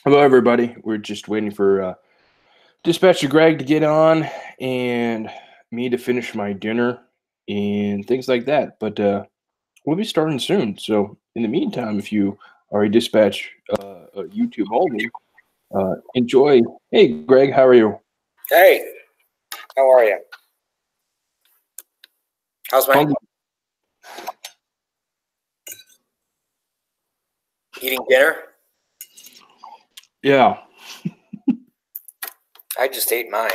Hello, everybody. We're just waiting for Dispatcher Greg to get on and me to finish my dinner and things like that. But we'll be starting soon. So, in the meantime, if you are a Dispatch YouTube only, enjoy. Hey, Greg, how are you? Hey, how are you? How's my eating dinner? Yeah. I just ate mine.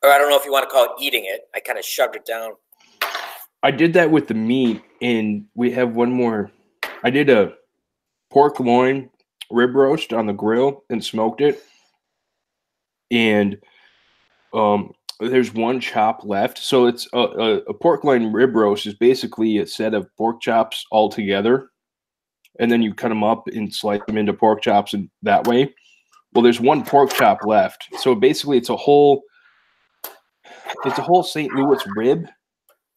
Or I don't know if you want to call it eating it. I kind of shoved it down. I did that with the meat, and we have one more. I did a pork loin rib roast on the grill and smoked it. And there's one chop left. So it's a pork loin rib roast is basically a set of pork chops all together. And then you cut them up and slice them into pork chops and that way. Well, there's one pork chop left. So basically it's a whole St. Louis rib.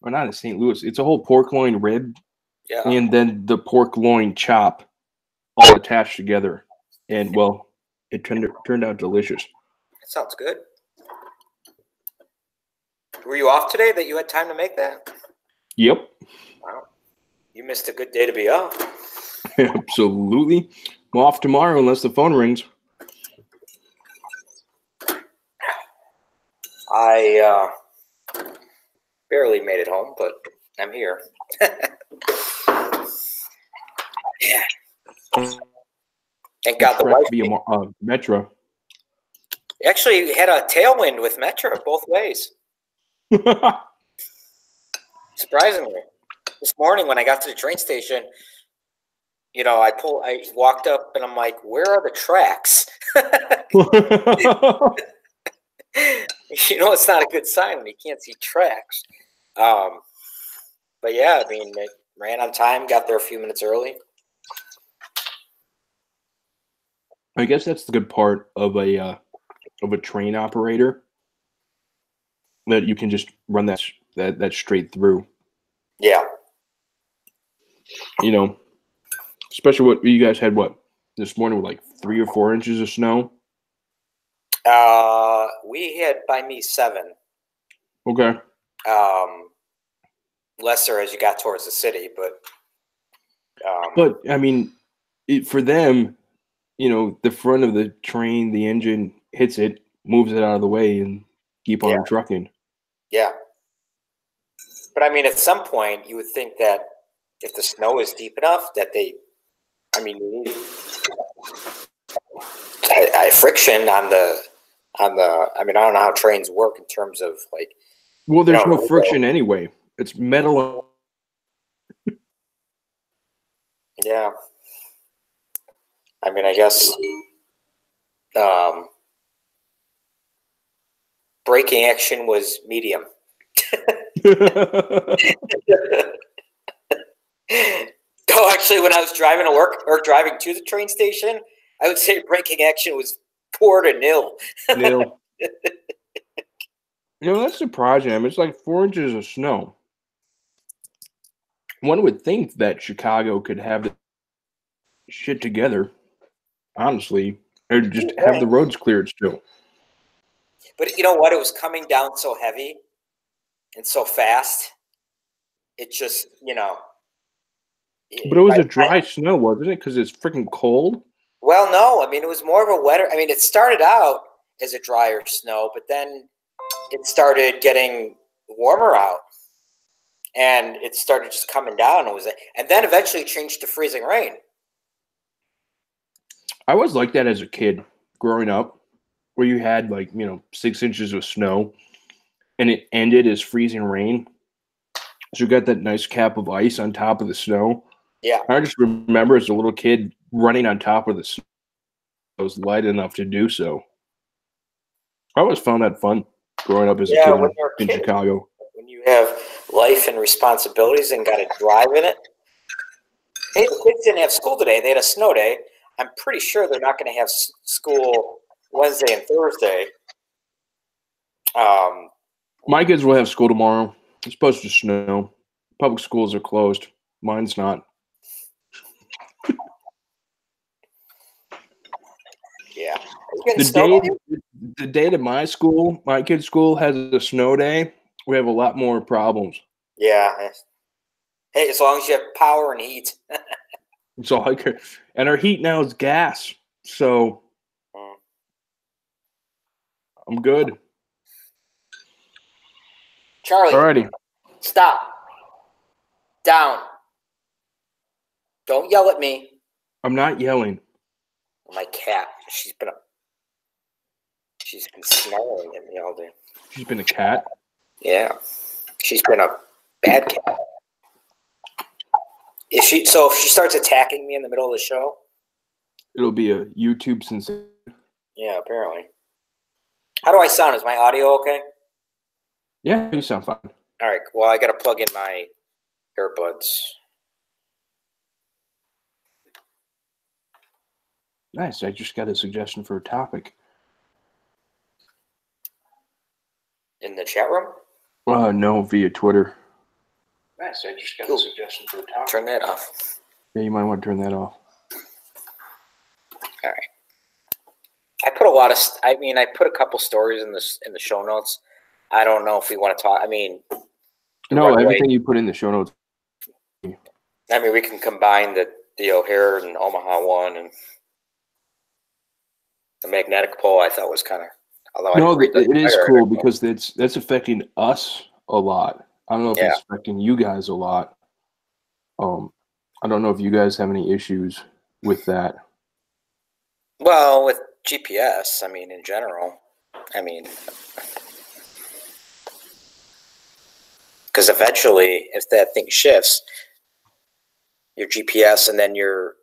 Or not a St. Louis. It's a whole pork loin rib. Yeah. And then the pork loin chop all attached together. And well, it turned out delicious. That sounds good. Were you off today that you had time to make that? Yep. Wow. You missed a good day to be off. Absolutely. I'm off tomorrow unless the phone rings. I barely made it home, but I'm here. Yeah. Thank God the wife via Metro. actually had a tailwind with Metro both ways. Surprisingly. This morning when I got to the train station, I walked up and I'm like, where are the tracks? It's not a good sign when you can't see tracks. But yeah, I mean, it ran on time, got there a few minutes early. I guess that's the good part of a train operator, that you can just run that straight through. Yeah. Especially what you guys had this morning with like 3 or 4 inches of snow. We had by me 7. Okay. Lesser as you got towards the city, but. But I mean, for them, the front of the train, the engine hits it, moves it out of the way, and keep on trucking. Yeah. But I mean, at some point, you would think that if the snow is deep enough that friction on the. I mean, I don't know how trains work in terms of like. Well, there's no friction anyway. It's metal. Yeah. I mean, I guess braking action was medium. Oh, actually, when I was driving to work or driving to the train station, I would say braking action was poor to nil. Nil. That's surprising. I mean, it's like 4 inches of snow. One would think that Chicago could have the shit together, honestly, or just have the roads cleared still. But you know what? It was coming down so heavy and so fast. It just, But it was a dry snow, wasn't it? Because it's freaking cold. Well, no. I mean, it was more of a wetter. I mean, it started out as a drier snow, but then it started getting warmer out, and it started just coming down. And then eventually changed to freezing rain. I was like that as a kid growing up, where you had 6 inches of snow, and it ended as freezing rain. So you got that nice cap of ice on top of the snow. Yeah. I just remember as a little kid running on top of the snow. I was light enough to do so. I always found that fun growing up as a kid in Chicago. When you have life and responsibilities and got to drive in it. Hey, the kids didn't have school today. They had a snow day. I'm pretty sure they're not going to have school Wednesday and Thursday. My kids will have school tomorrow. It's supposed to snow. Public schools are closed. Mine's not. Yeah. Are you getting The snow? day that my kid's school, has a snow day, we have a lot more problems. Yeah. Hey, as long as you have power and heat. So and our heat now is gas, so I'm good. Charlie, Alrighty, stop. Down. Don't yell at me. I'm not yelling. My cat. She's been snarling at me all day. She's been a cat. Yeah. She's been a bad cat. If she starts attacking me in the middle of the show? It'll be a YouTube sensation. Yeah, apparently. How do I sound? Is my audio okay? Yeah, you sound fine. All right. Well, I got to plug in my earbuds. Nice. I just got a suggestion for a topic. In the chat room? No, via Twitter. Nice. I just got a suggestion for a topic. Turn that off. Yeah, you might want to turn that off. All right. I put a couple stories in the show notes. I don't know if we want to talk. No, everything you put in the show notes. We can combine the O'Hare and Omaha one, and the magnetic pole. I thought was kind of. No, it is cool because that's affecting us a lot. I don't know if it's affecting you guys a lot. I don't know if you guys have any issues with that. Well, with GPS, in general, because eventually, if that thing shifts, your GPS and then your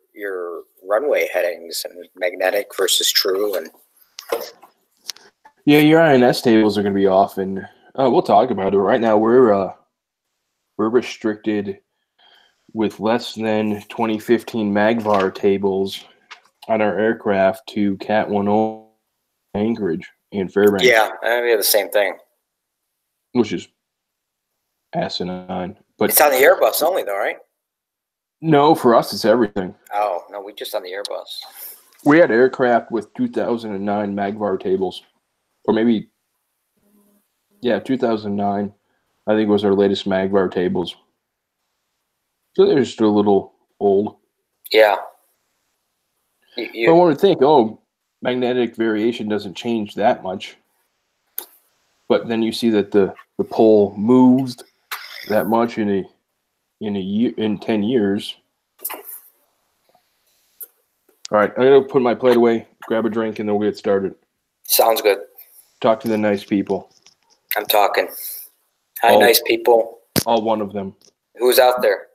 runway headings and magnetic versus true, and yeah, your INS tables are going to be off, and we'll talk about it. Right now, we're restricted with less than 2015 Magvar tables on our aircraft to Cat 10 Anchorage and Fairbanks. Yeah, we have the same thing, which is asinine. But it's on the Airbus only, though, right? No, for us, it's everything. Oh no, we just on the Airbus. We had aircraft with 2009 Magvar tables, or maybe, 2009. I think was our latest Magvar tables. So they're just a little old. Yeah. I want to think, magnetic variation doesn't change that much. But then you see that the pole moves that much in a year, in 10 years. All right, I'm going to put my plate away, grab a drink, and then we'll get started. Sounds good. Talk to the nice people. I'm talking. Hi, nice people. All one of them. Who's out there?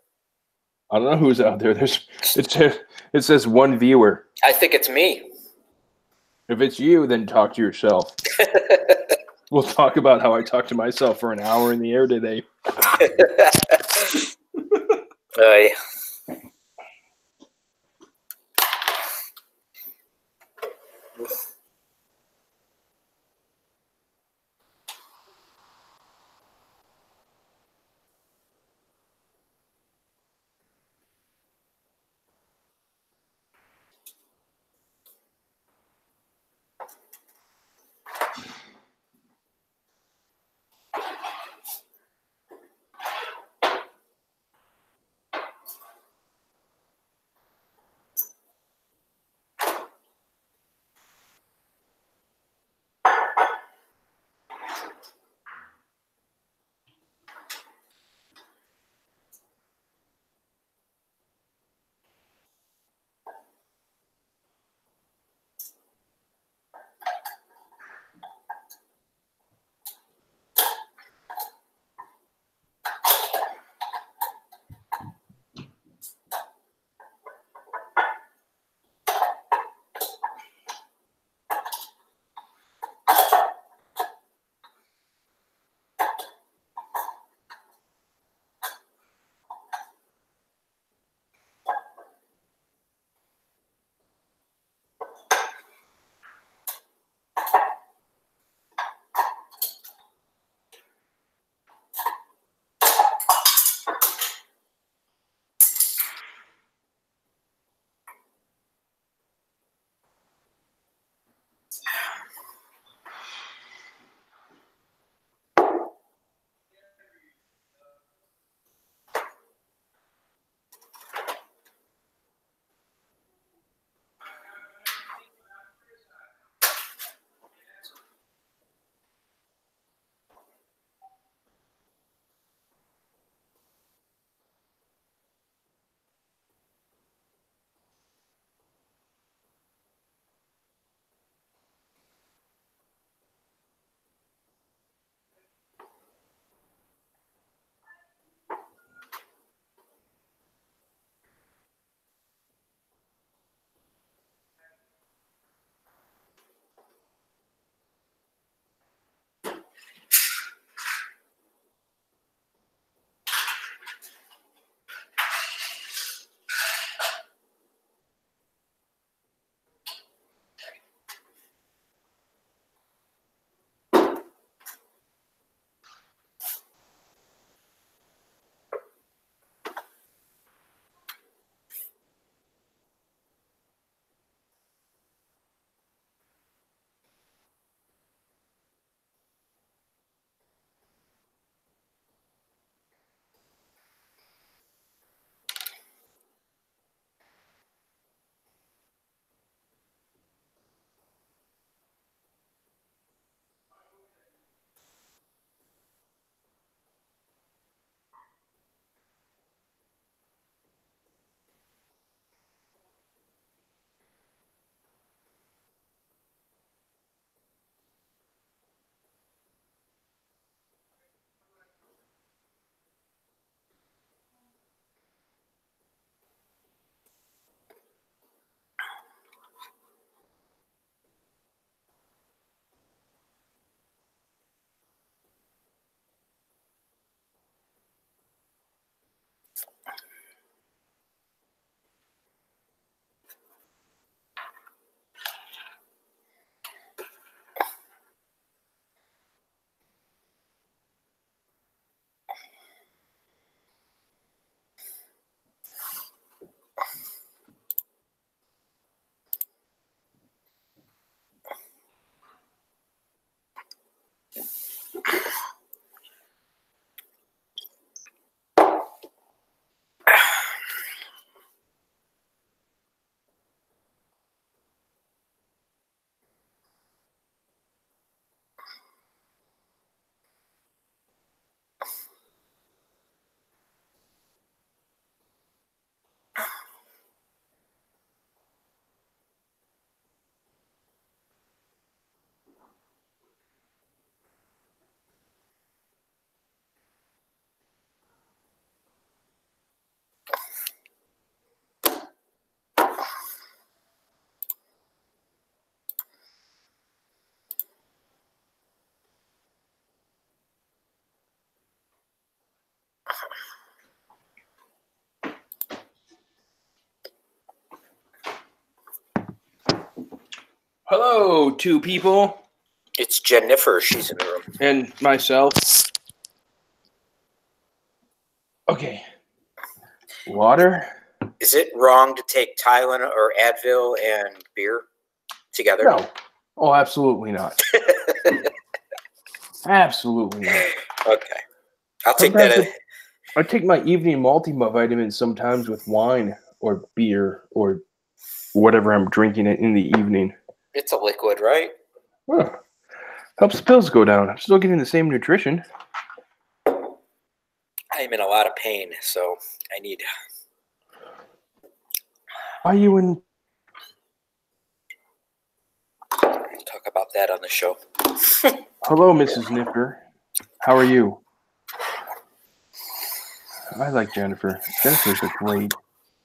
I don't know who's out there. It says one viewer. I think it's me. If it's you, then talk to yourself. We'll talk about how I talked to myself for an hour in the air today. Hello, two people. It's Jennifer. She's in the room. And myself. Okay. Water? Is it wrong to take Tylenol or Advil and beer together? No. Oh, absolutely not. Absolutely not. Okay. I'll take that. I take my evening multivitamin sometimes with wine or beer or whatever I'm drinking in the evening. It's a liquid, right? Huh. Helps the pills go down. I'm still getting the same nutrition. I'm in a lot of pain, so I need... Are you in... Talk about that on the show. Hello, Mrs. Nifter. How are you? I like Jennifer. Jennifer's a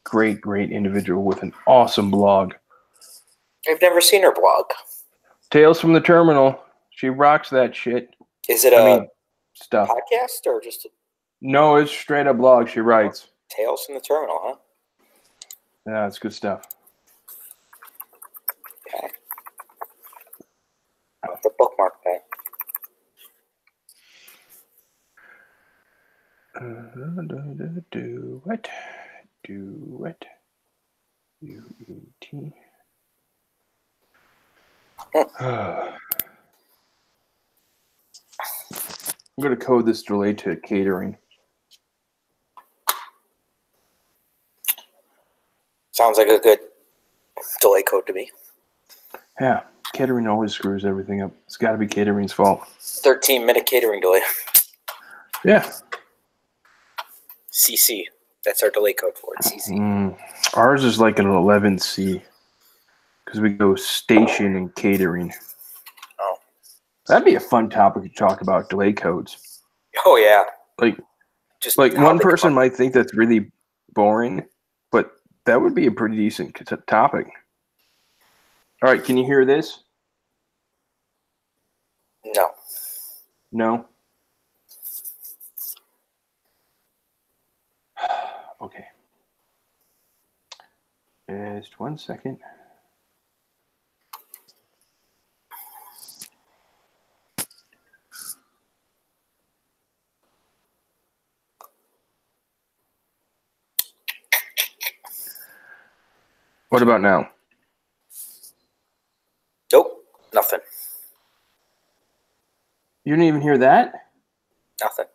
great individual with an awesome blog. I've never seen her blog. Tales from the Terminal. She rocks that shit. Is it stuff. podcast or just... No, it's straight up blog she writes. Tales from the Terminal, huh? Yeah, it's good stuff. Okay. I'll have to bookmark that. Do it. U-E-T. I'm going to code this delay to catering. Sounds like a good delay code to me. Yeah, catering always screws everything up. It's got to be catering's fault. 13-minute catering delay. Yeah. CC. That's our delay code for it, CC. Ours is like an 11C because we go station and catering. Oh. That'd be a fun topic to talk about, delay codes. Oh, yeah. Just like one person might think that's really boring, but that would be a pretty decent topic. All right, can you hear this? No. No? Okay. Just 1 second. What about now? Nope. Nothing. You didn't even hear that? Nothing.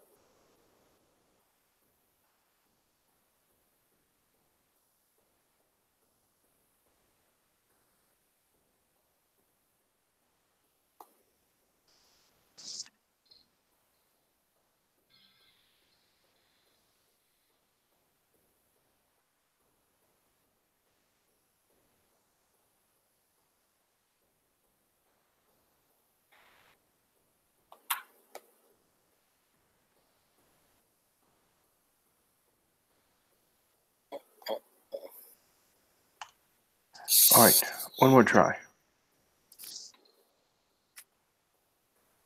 All right, one more try.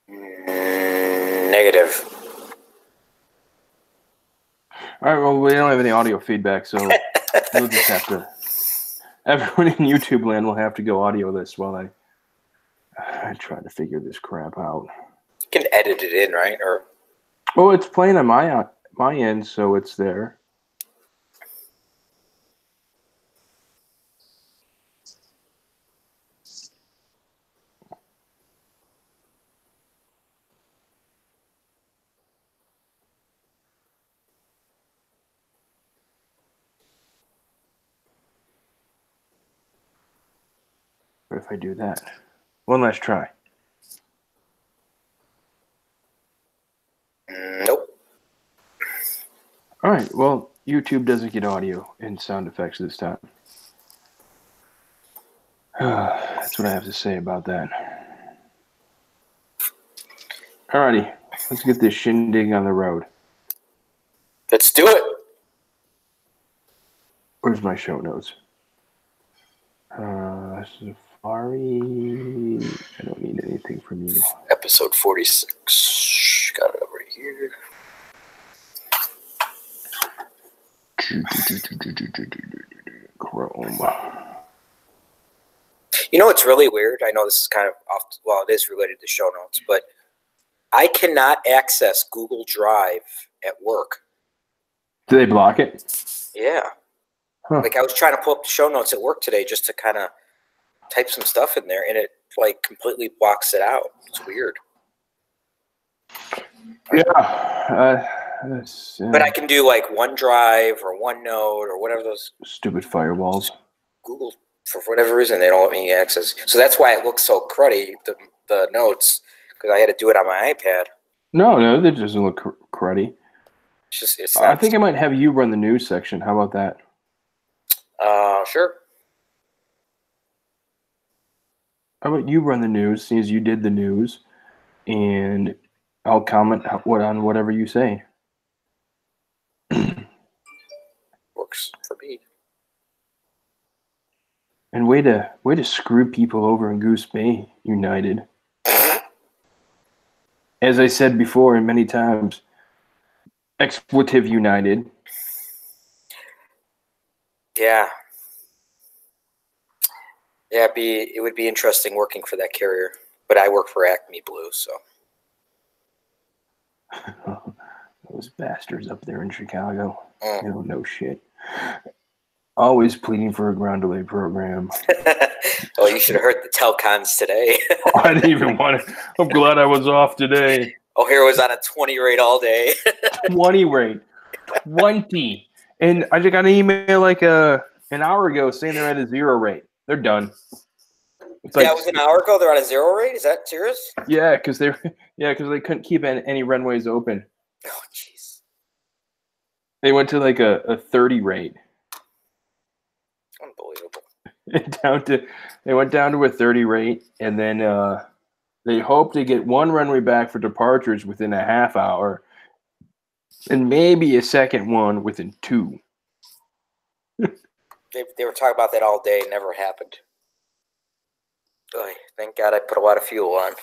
Negative. All right, well, we don't have any audio feedback, so we'll just have to... Everyone in YouTube land will have to go audio-less while I try to figure this crap out. You can edit it in, right? Or well, it's playing on my end, so it's there. What if I do that? One last try. Nope. All right, well, YouTube doesn't get audio and sound effects this time. That's what I have to say about that. Alrighty, let's get this shindig on the road. Let's do it. Where's my show notes? Safari. I don't need anything from you. Episode 46. Got it over here. Chrome. You know, it's really weird. I know this is kind of off. Well, it is related to show notes, but I cannot access Google Drive at work. Do they block it? Yeah. Huh. Like I was trying to pull up the show notes at work today just to kind of type some stuff in there, and it like completely blocks it out. It's weird. Yeah. But I can do like OneDrive or OneNote or whatever those stupid firewalls. Google, for whatever reason, they don't let me access. So that's why it looks so cruddy, the notes, because I had to do it on my iPad. No, that doesn't look cruddy. It's I think I might have you run the news section. How about that? Sure. How about you run the news, since you did the news, and I'll comment on whatever you say. Works for me. And way to screw people over in Goose Bay United. As I said before and many times, expletive United. Yeah. Yeah, it would be interesting working for that carrier, but I work for Acme Blue, so. Those bastards up there in Chicago. They don't know shit. Always pleading for a ground delay program. Oh, you should have heard the telcons today. I didn't even want to. I'm glad I was off today. O'Hare was on a 20 rate all day. 20 rate. 20. And I just got an email like an hour ago saying they're at a 0 rate. They're done. It's like, that was an hour ago. They're on a 0 rate? Is that serious? Yeah, because they couldn't keep any runways open. Oh, jeez. They went to like a 30 rate. Unbelievable. They went down to a 30 rate, and then they hope to get one runway back for departures within a half hour, and maybe a second one within 2. They were talking about that all day. It never happened. Boy, thank God I put a lot of fuel on.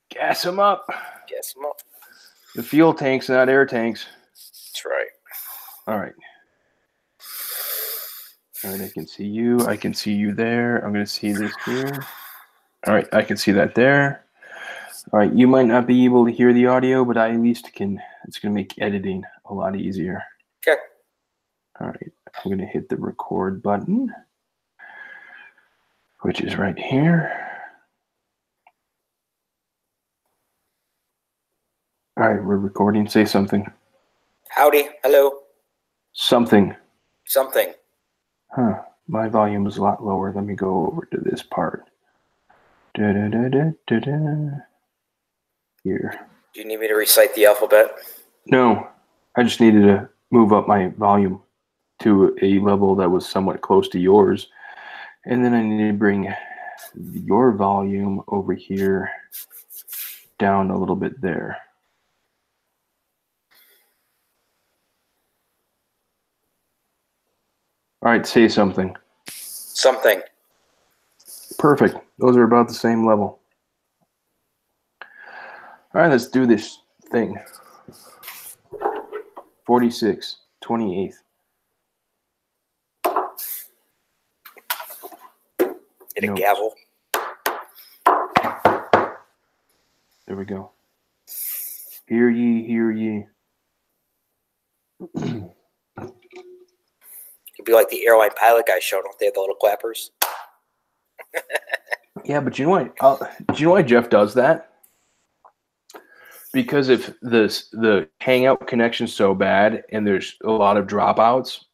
Gas them up. Gas them up. The fuel tanks, not air tanks. That's right. All right. All right, I can see you. I can see you there. I'm going to see this here. All right, I can see that there. All right, you might not be able to hear the audio, but I at least can. It's going to make editing a lot easier. Okay. All right, I'm going to hit the record button, which is right here. All right, we're recording. Say something. Howdy. Hello. Something. Something. Huh. My volume is a lot lower. Let me go over to this part. Da-da-da-da-da-da. Here. Do you need me to recite the alphabet? No. I just needed to move up my volume to a level that was somewhat close to yours. And then I need to bring your volume over here down a little bit there. All right, say something. Something. Perfect. Those are about the same level. All right, let's do this thing. 46, 28th. Hit a gavel. There we go. Hear ye, hear ye. It'd be like the airline pilot guy show. Don't they have the little clappers? Yeah, but you know what? Do you know why Jeff does that? Because if the Hangout connection's so bad and there's a lot of dropouts,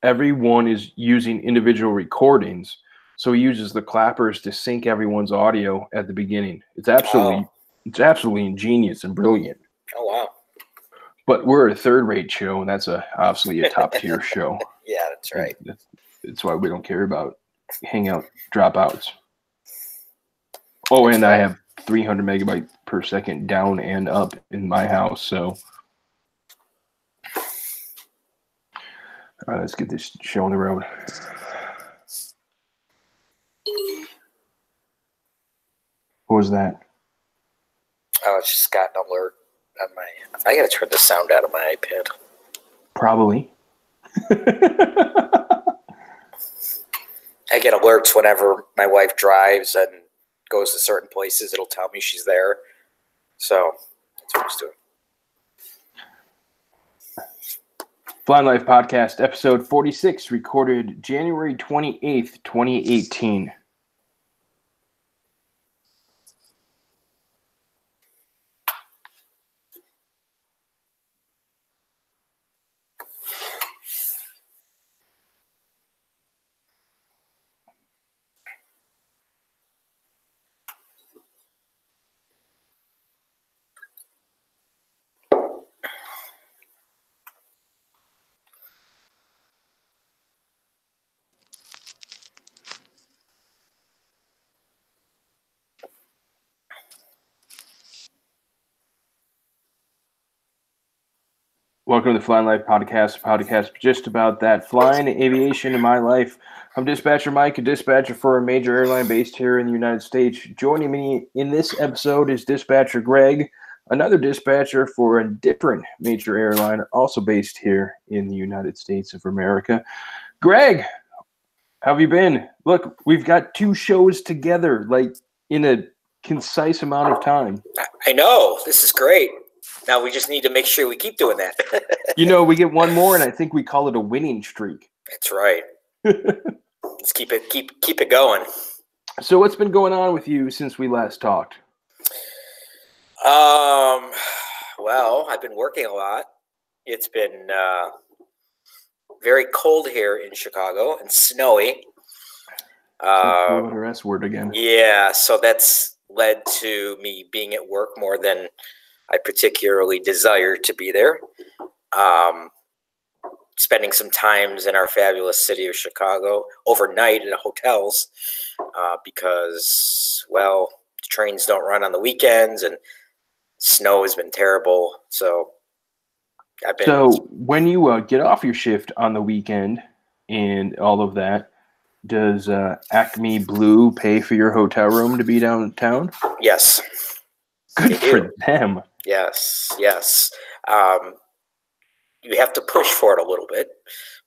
everyone is using individual recordings. So he uses the clappers to sync everyone's audio at the beginning. It's absolutely ingenious and brilliant. Oh wow! But we're a third-rate show, and that's obviously a top-tier show. Yeah, that's right. That's why we don't care about Hangout dropouts. Oh, and I have 300 megabytes per second down and up in my house. So, all right, let's get this show on the road. What was that? Oh, it's just got an alert on my. I gotta turn the sound out of my iPad. Probably. I get alerts whenever my wife drives and goes to certain places. It'll tell me she's there. So that's what I was doing. Flying Life Podcast, episode 46, recorded January 28th, 2018. Welcome to the Flying Life Podcast, podcast just about that, flying, aviation, in my life. I'm Dispatcher Mike, a dispatcher for a major airline based here in the United States. Joining me in this episode is Dispatcher Greg, another dispatcher for a different major airline, also based here in the United States of America. Greg, how have you been? Look, we've got 2 shows together, like in a concise amount of time. I know. This is great. Now we just need to make sure we keep doing that. You know, we get one more, and I think we call it a winning streak. That's right. Let's keep it going. So, what's been going on with you since we last talked? Well, I've been working a lot. It's been very cold here in Chicago and snowy. The S word again. Yeah, so that's led to me being at work more than I particularly desire to be there. Spending some times in our fabulous city of Chicago overnight in hotels because, well, trains don't run on the weekends and snow has been terrible. So when you get off your shift on the weekend and all of that, does Acme Blue pay for your hotel room to be downtown? Yes. Good for them. Yes. You have to push for it a little bit,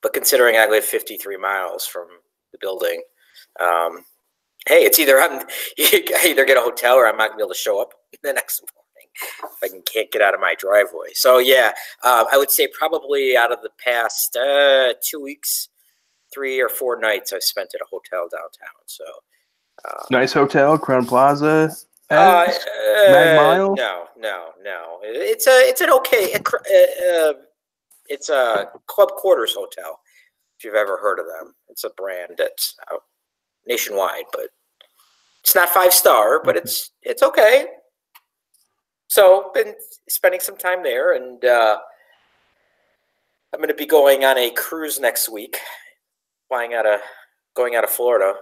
but considering I live 53 miles from the building, hey, it's either I either get a hotel or I'm not gonna be able to show up the next morning if I can't get out of my driveway. So yeah, I would say probably out of the past 2 weeks, 3 or 4 nights I've spent at a hotel downtown. So nice hotel, Crown Plaza. Mag Mile? No. It's an okay. It's a Club Quarters hotel. If you've ever heard of them, it's a brand that's out nationwide, but it's not 5-star, but it's okay. So been spending some time there, and I'm going to be going on a cruise next week, going out of Florida.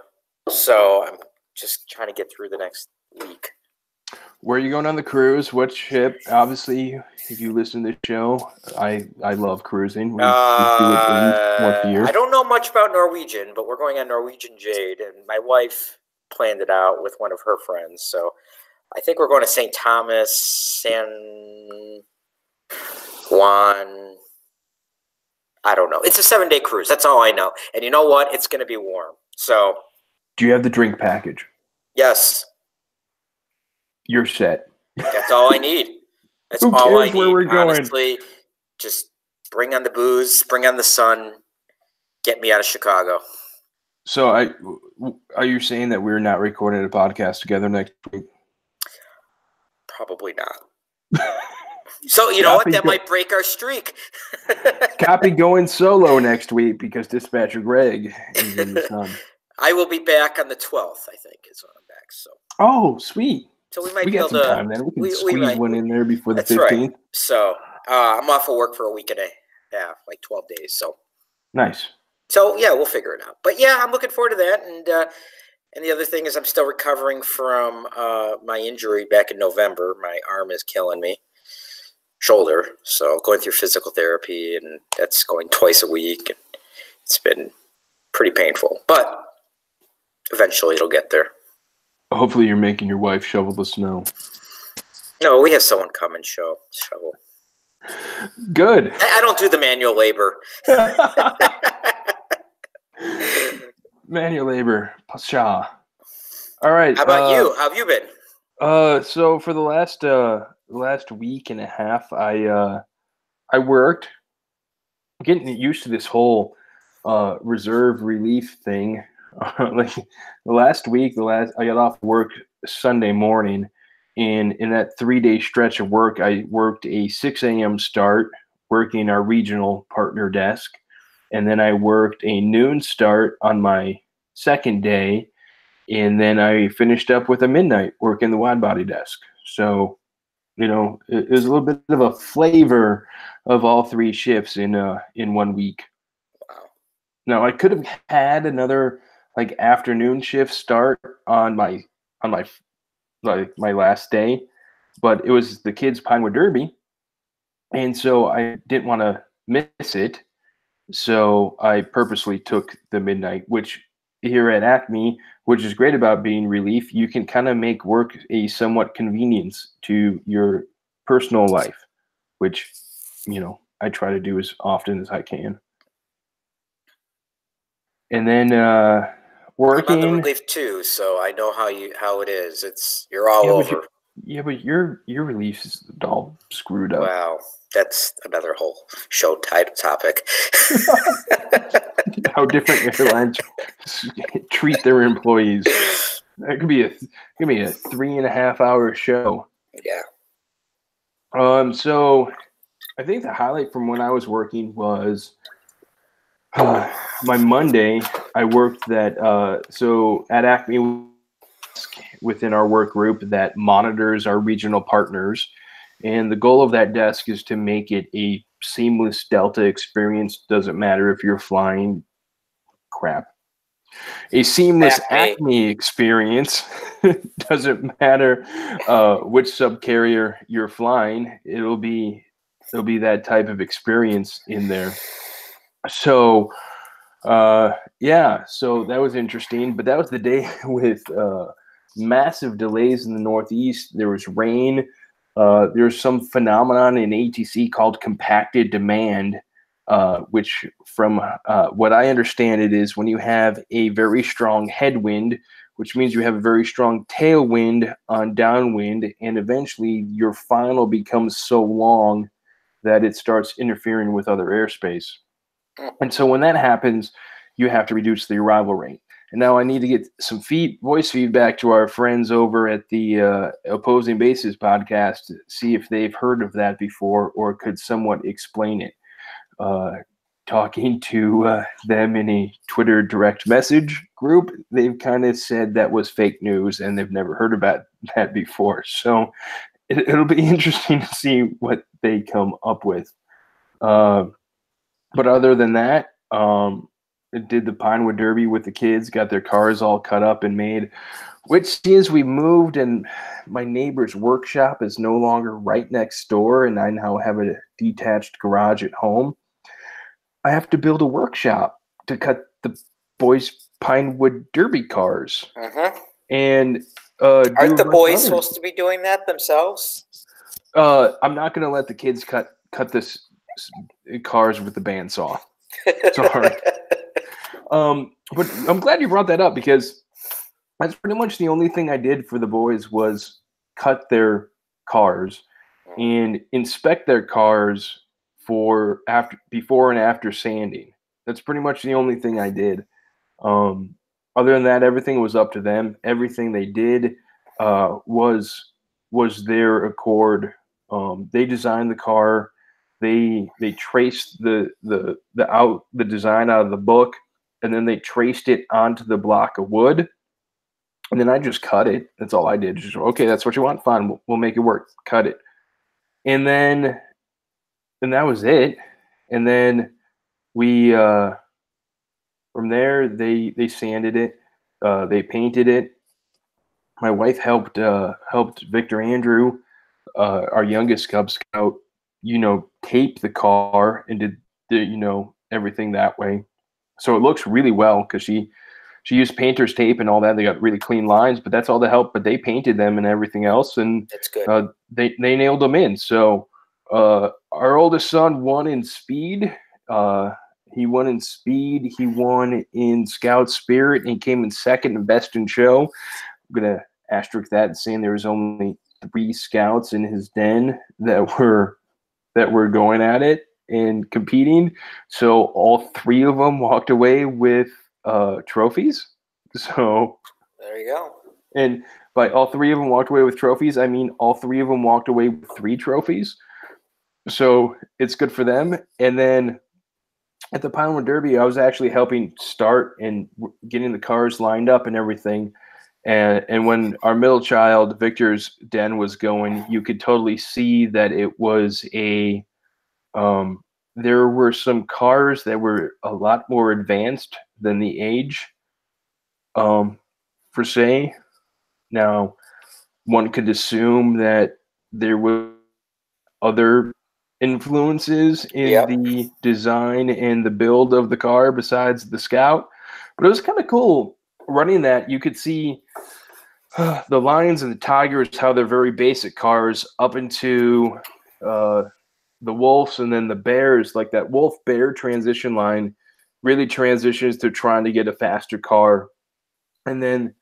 So I'm just trying to get through the next week. Where are you going on the cruise? What ship? Obviously, if you listen to the show, I love cruising. We do it once a year. I don't know much about Norwegian, but we're going on Norwegian Jade, and my wife planned it out with one of her friends. So I think we're going to St. Thomas, San Juan. I don't know. It's a 7-day cruise. That's all I know. And you know what? It's going to be warm. So, do you have the drink package? Yes. You're set. That's all I need. That's Who all cares I need. Where we're going? Honestly, just bring on the booze, bring on the sun, get me out of Chicago. So, are you saying that we're not recording a podcast together next week? Probably not. So, you know what? That might break our streak. Copy going solo next week because Dispatcher Greg is in the sun. I will be back on the 12th, I think, is when I'm back. So. Oh, sweet. So we might be able to. Time, then. We can squeeze one in there before the 15th. Right. So I'm off of work for a week and a half, like 12 days. So nice. So yeah, we'll figure it out. But yeah, I'm looking forward to that. And the other thing is I'm still recovering from my injury back in November. My arm is killing me, shoulder. So going through physical therapy, and that's going twice a week. And it's been pretty painful, but eventually it'll get there. Hopefully you're making your wife shovel the snow. No, we have someone come and shovel. Good. I don't do the manual labor. Manual labor. Pasha. All right. How about you? How have you been? So for the last week and a half, I worked, getting used to this whole reserve relief thing. Like the last week, I got off work Sunday morning, and in that 3 day stretch of work, I worked a 6 a.m. start, working our regional partner desk, and then I worked a noon start on my second day, and then I finished up with a midnight working the wide body desk. So, it was a little bit of a flavor of all three shifts in 1 week. Wow. Now I could have had another like afternoon shift start on my last day, but it was the kids' Pinewood Derby, and so I didn't want to miss it. So I purposely took the midnight, which here at Acme, which is great about being relief, you can kind of make work a somewhat convenience to your personal life, which, I try to do as often as I can. And then I'm on the working, relief too, so I know how it is. You're all yeah, over. but your relief is all screwed up. Wow, that's another whole show topic. How different airlines treat their employees. That could be a 3.5 hour show. Yeah. So I think the highlight from when I was working was my Monday. I worked so at Acme, within our work group that monitors our regional partners, and the goal of that desk is to make it a seamless Delta experience. Doesn't matter if you're flying a seamless Acme experience. Doesn't matter which subcarrier you're flying. It'll be that type of experience in there. So so that was interesting, but that was the day with massive delays in the Northeast. There was rain. There's some phenomenon in ATC called compacted demand, which from what I understand it is when you have a very strong headwind, which means you have a very strong tailwind on downwind, and eventually your final becomes so long that it starts interfering with other airspace. And so when that happens, you have to reduce the arrival rate. And now I need to get some voice feedback to our friends over at the Opposing Bases podcast to see if they've heard of that before or could somewhat explain it. Talking to them in a Twitter direct message group, they've kind of said that was fake news and they've never heard about that before. So it'll be interesting to see what they come up with. But other than that, it did the Pinewood Derby with the kids, got their cars all cut up and made, which since we moved and my neighbor's workshop is no longer right next door and I now have a detached garage at home, I have to build a workshop to cut the boys' Pinewood Derby cars. Mm-hmm. And aren't the boys supposed to be doing that themselves? I'm not going to let the kids cut this cars with the bandsaw. Sorry. But I'm glad you brought that up because that's pretty much the only thing I did for the boys was cut their cars and inspect their cars before and after sanding. That's pretty much the only thing I did. Other than that, everything was up to them. Everything they did was their accord. They designed the car. They traced the design out of the book, and then they traced it onto the block of wood. And then I just cut it. That's all I did. Just, okay, that's what you want. Fine, we'll make it work. Cut it. And then that was it. And then we from there they sanded it. They painted it. My wife helped Victor Andrew, our youngest Cub Scout, tape the car and did everything that way. So it looks really well because she used painter's tape and all that. They got really clean lines, but that's all the help. But they painted them and everything else, and that's good. They nailed them in. So our oldest son won in speed, He won in speed. He won in Scout Spirit, and he came in second in Best in Show. I'm gonna asterisk that, saying there was only 3 scouts in his den that were going at it and competing. So all 3 of them walked away with trophies. So there you go. And by all 3 of them walked away with trophies, I mean all 3 of them walked away with 3 trophies. So it's good for them. And then at the Pinewood Derby, I was actually helping start and getting the cars lined up and everything. And when our middle child, Victor's den, was going, you could totally see that it was a there were some cars that were a lot more advanced than the age per se. Now, one could assume that there were other influences in the design and the build of the car besides the Scout, but it was kind of cool running that. You could see the Lions and the Tigers, how they're very basic cars, up into the Wolves, and then the Bears. Like that Wolf-Bear transition line really transitions to trying to get a faster car, and then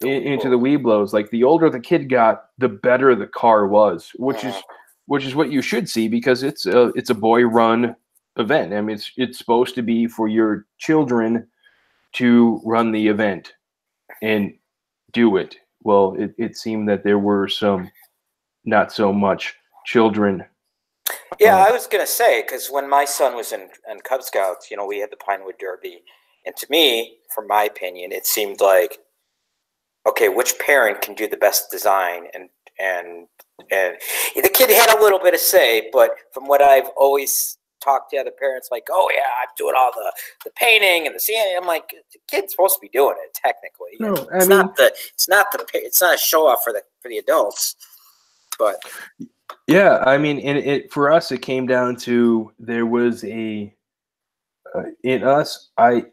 into the Weeblos. Like the older the kid got, the better the car was, which is what you should see, because it's a boy run event. I mean, it's supposed to be for your children to run the event and do it. Well, it seemed that there were some not so much children. Yeah, I was going to say, because when my son was in Cub Scouts, you know, we had the Pinewood Derby. And to me, from my opinion, it seemed like, okay, which parent can do the best design? And the kid had a little bit of say, but from what I've always talked to other parents, like, oh yeah, I'm doing all the painting and the sanding. I'm like, the kid's supposed to be doing it technically. No, it's not a show off for the adults, but yeah, I mean, and it for us, it came down to there was a in us. I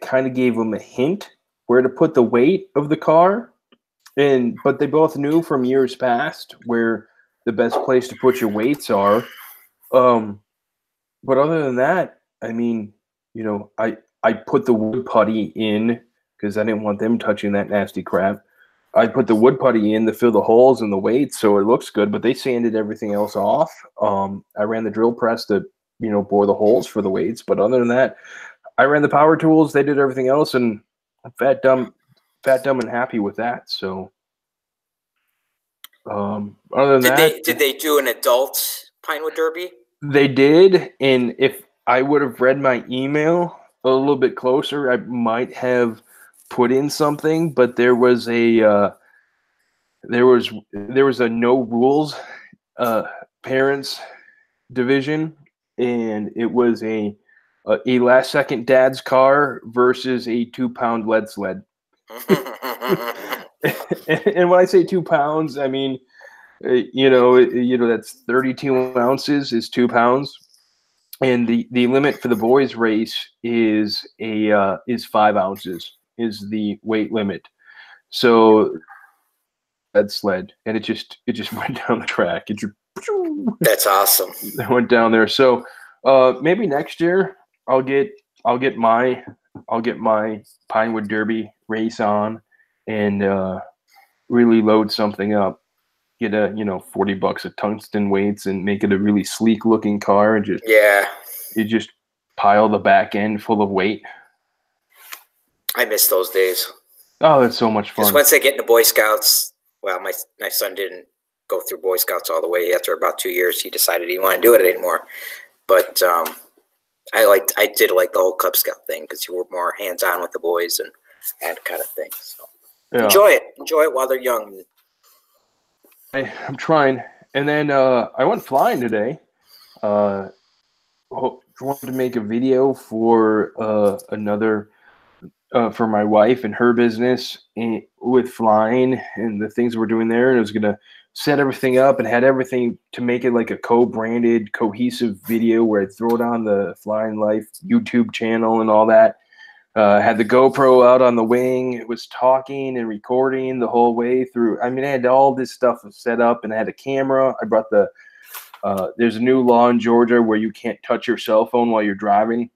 kind of gave them a hint where to put the weight of the car, but they both knew from years past where the best place to put your weights are. But other than that, I mean, you know, I put the wood putty in because I didn't want them touching that nasty crap. I put the wood putty in to fill the holes in the weights so it looks good, but they sanded everything else off. I ran the drill press to, you know, bore the holes for the weights, but other than that, I ran the power tools. They did everything else, and I'm fat, dumb, and happy with that. So, other than that, did they do an adult Pinewood Derby? They did, and if I would have read my email a little bit closer, I might have put in something. But there was a no rules parents division, and it was a last second dad's car versus a 2-pound lead sled. And when I say 2 pounds, I mean, you know, that's 32 ounces is 2 pounds, and the limit for the boys race is 5 ounces is the weight limit. So that sled, and it just went down the track. That's awesome. It went down there. So maybe next year I'll get my Pinewood Derby race on and really load something up. Get a $40 of tungsten weights and make it a really sleek looking car, and just pile the back end full of weight. I miss those days. Oh, that's so much fun. Because once I get into Boy Scouts, well, my son didn't go through Boy Scouts all the way. After about 2 years, he decided he didn't want to do it anymore. But I did like the whole Cub Scout thing because you were more hands on with the boys and that kind of thing. So enjoy it while they're young. I'm trying. And then I went flying today. Wanted to make a video for for my wife and her business with flying and the things we're doing there. And I was going to set everything up and had everything to make it like a co-branded, cohesive video where I'd throw it on the Flying Life YouTube channel and all that. Had the GoPro out on the wing. It was talking and recording the whole way through. I mean, I had all this stuff set up, and I had a camera. I brought there's a new law in Georgia where you can't touch your cell phone while you're driving.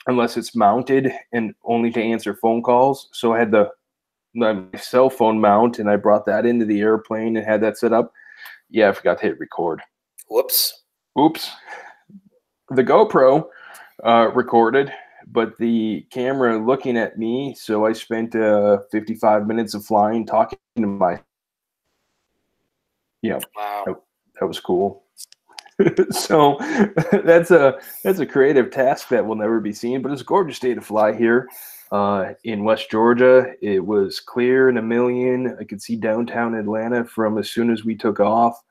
unless it's mounted and only to answer phone calls. So I had my cell phone mount, and I brought that into the airplane and had that set up. Yeah, I forgot to hit record. Whoops. Oops. The GoPro recorded, but the camera looking at me. So I spent 55 minutes of flying talking to my. Yeah, Wow. that was cool. So that's a creative task that will never be seen, but it's a gorgeous day to fly here in West Georgia. It was clear and a million. I could see downtown Atlanta from as soon as we took off.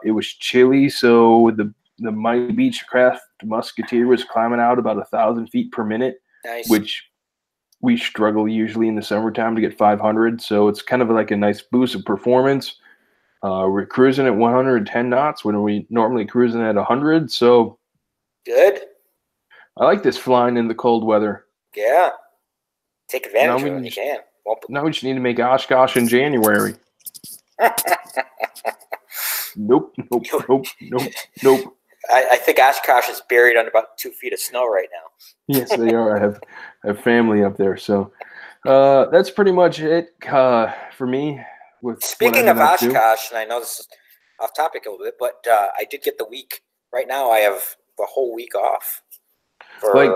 It was chilly, so the Mighty Beechcraft Musketeer was climbing out about 1,000 feet per minute, Nice. which we struggle usually in the summertime to get 500. So it's kind of like a nice boost of performance. We're cruising at 110 knots when we normally cruising at 100. So good. I like this flying in the cold weather. Yeah. Take advantage of it when you can. Now we just need to make Oshkosh in January. Nope. I think Oshkosh is buried under about 2 feet of snow right now. Yes, they are. I have family up there. So that's pretty much it for me. Speaking of Oshkosh, and I know this is off topic a little bit, but I did get the week. Right now, I have the whole week off. For, like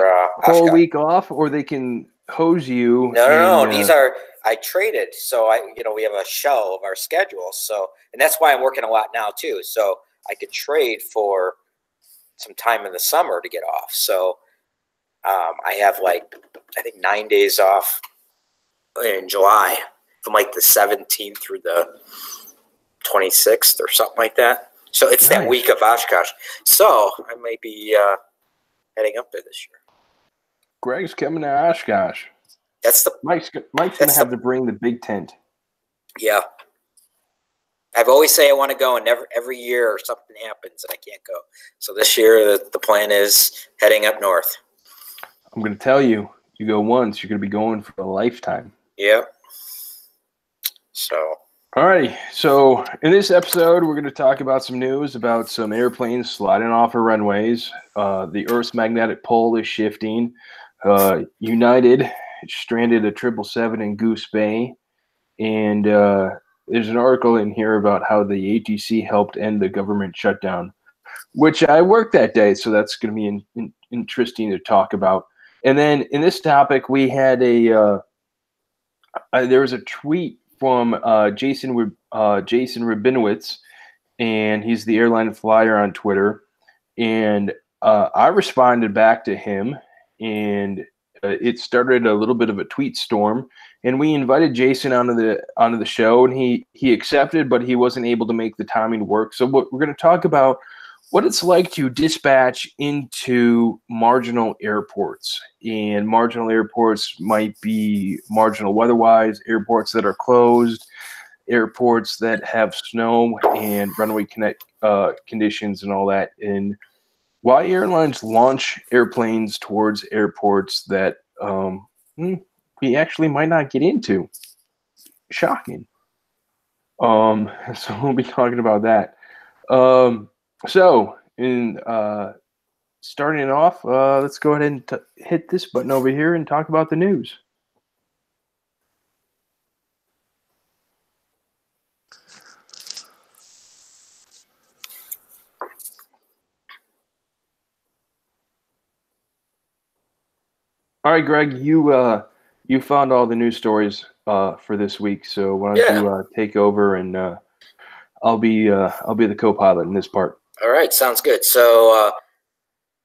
whole Oshkosh. week off, or they can hose you. No. These are I traded, so we have a shell of our schedule. So, and that's why I'm working a lot now too. So I could trade for some time in the summer to get off. So I have I think 9 days off in July. From the 17th through the 26th or something like that. So it's nice. That week of Oshkosh. So I might be heading up there this year. Greg's coming to Oshkosh. Mike's gonna have to bring the big tent. Yeah. I've always say I want to go, and every year something happens and I can't go. So this year the plan is heading up north. I'm gonna tell you, you go once, you're gonna be going for a lifetime. Yeah. So, alrighty. So in this episode, we're going to talk about some news about some airplanes sliding off of runways. The Earth's magnetic pole is shifting. United stranded a 777 in Goose Bay, and there's an article in here about how the ATC helped end the government shutdown, which I worked that day, so that's going to be interesting to talk about. And then in this topic, we had there was a tweet from Jason Rabinowitz, and he's the airline flyer on Twitter. And I responded back to him, and it started a little bit of a tweet storm. And we invited Jason onto the show, and he accepted, but he wasn't able to make the timing work. So what we're going to talk about what it's like to dispatch into marginal airports. And marginal airports might be marginal weather-wise, airports that are closed, airports that have snow and runway conditions and all that. And why airlines launch airplanes towards airports that we actually might not get into. Shocking. So we'll be talking about that. So, in starting off, let's go ahead and hit this button over here and talk about the news. All right, Greg, you found all the news stories for this week, so why don't you take over, and I'll be the co-pilot in this part. All right, sounds good. So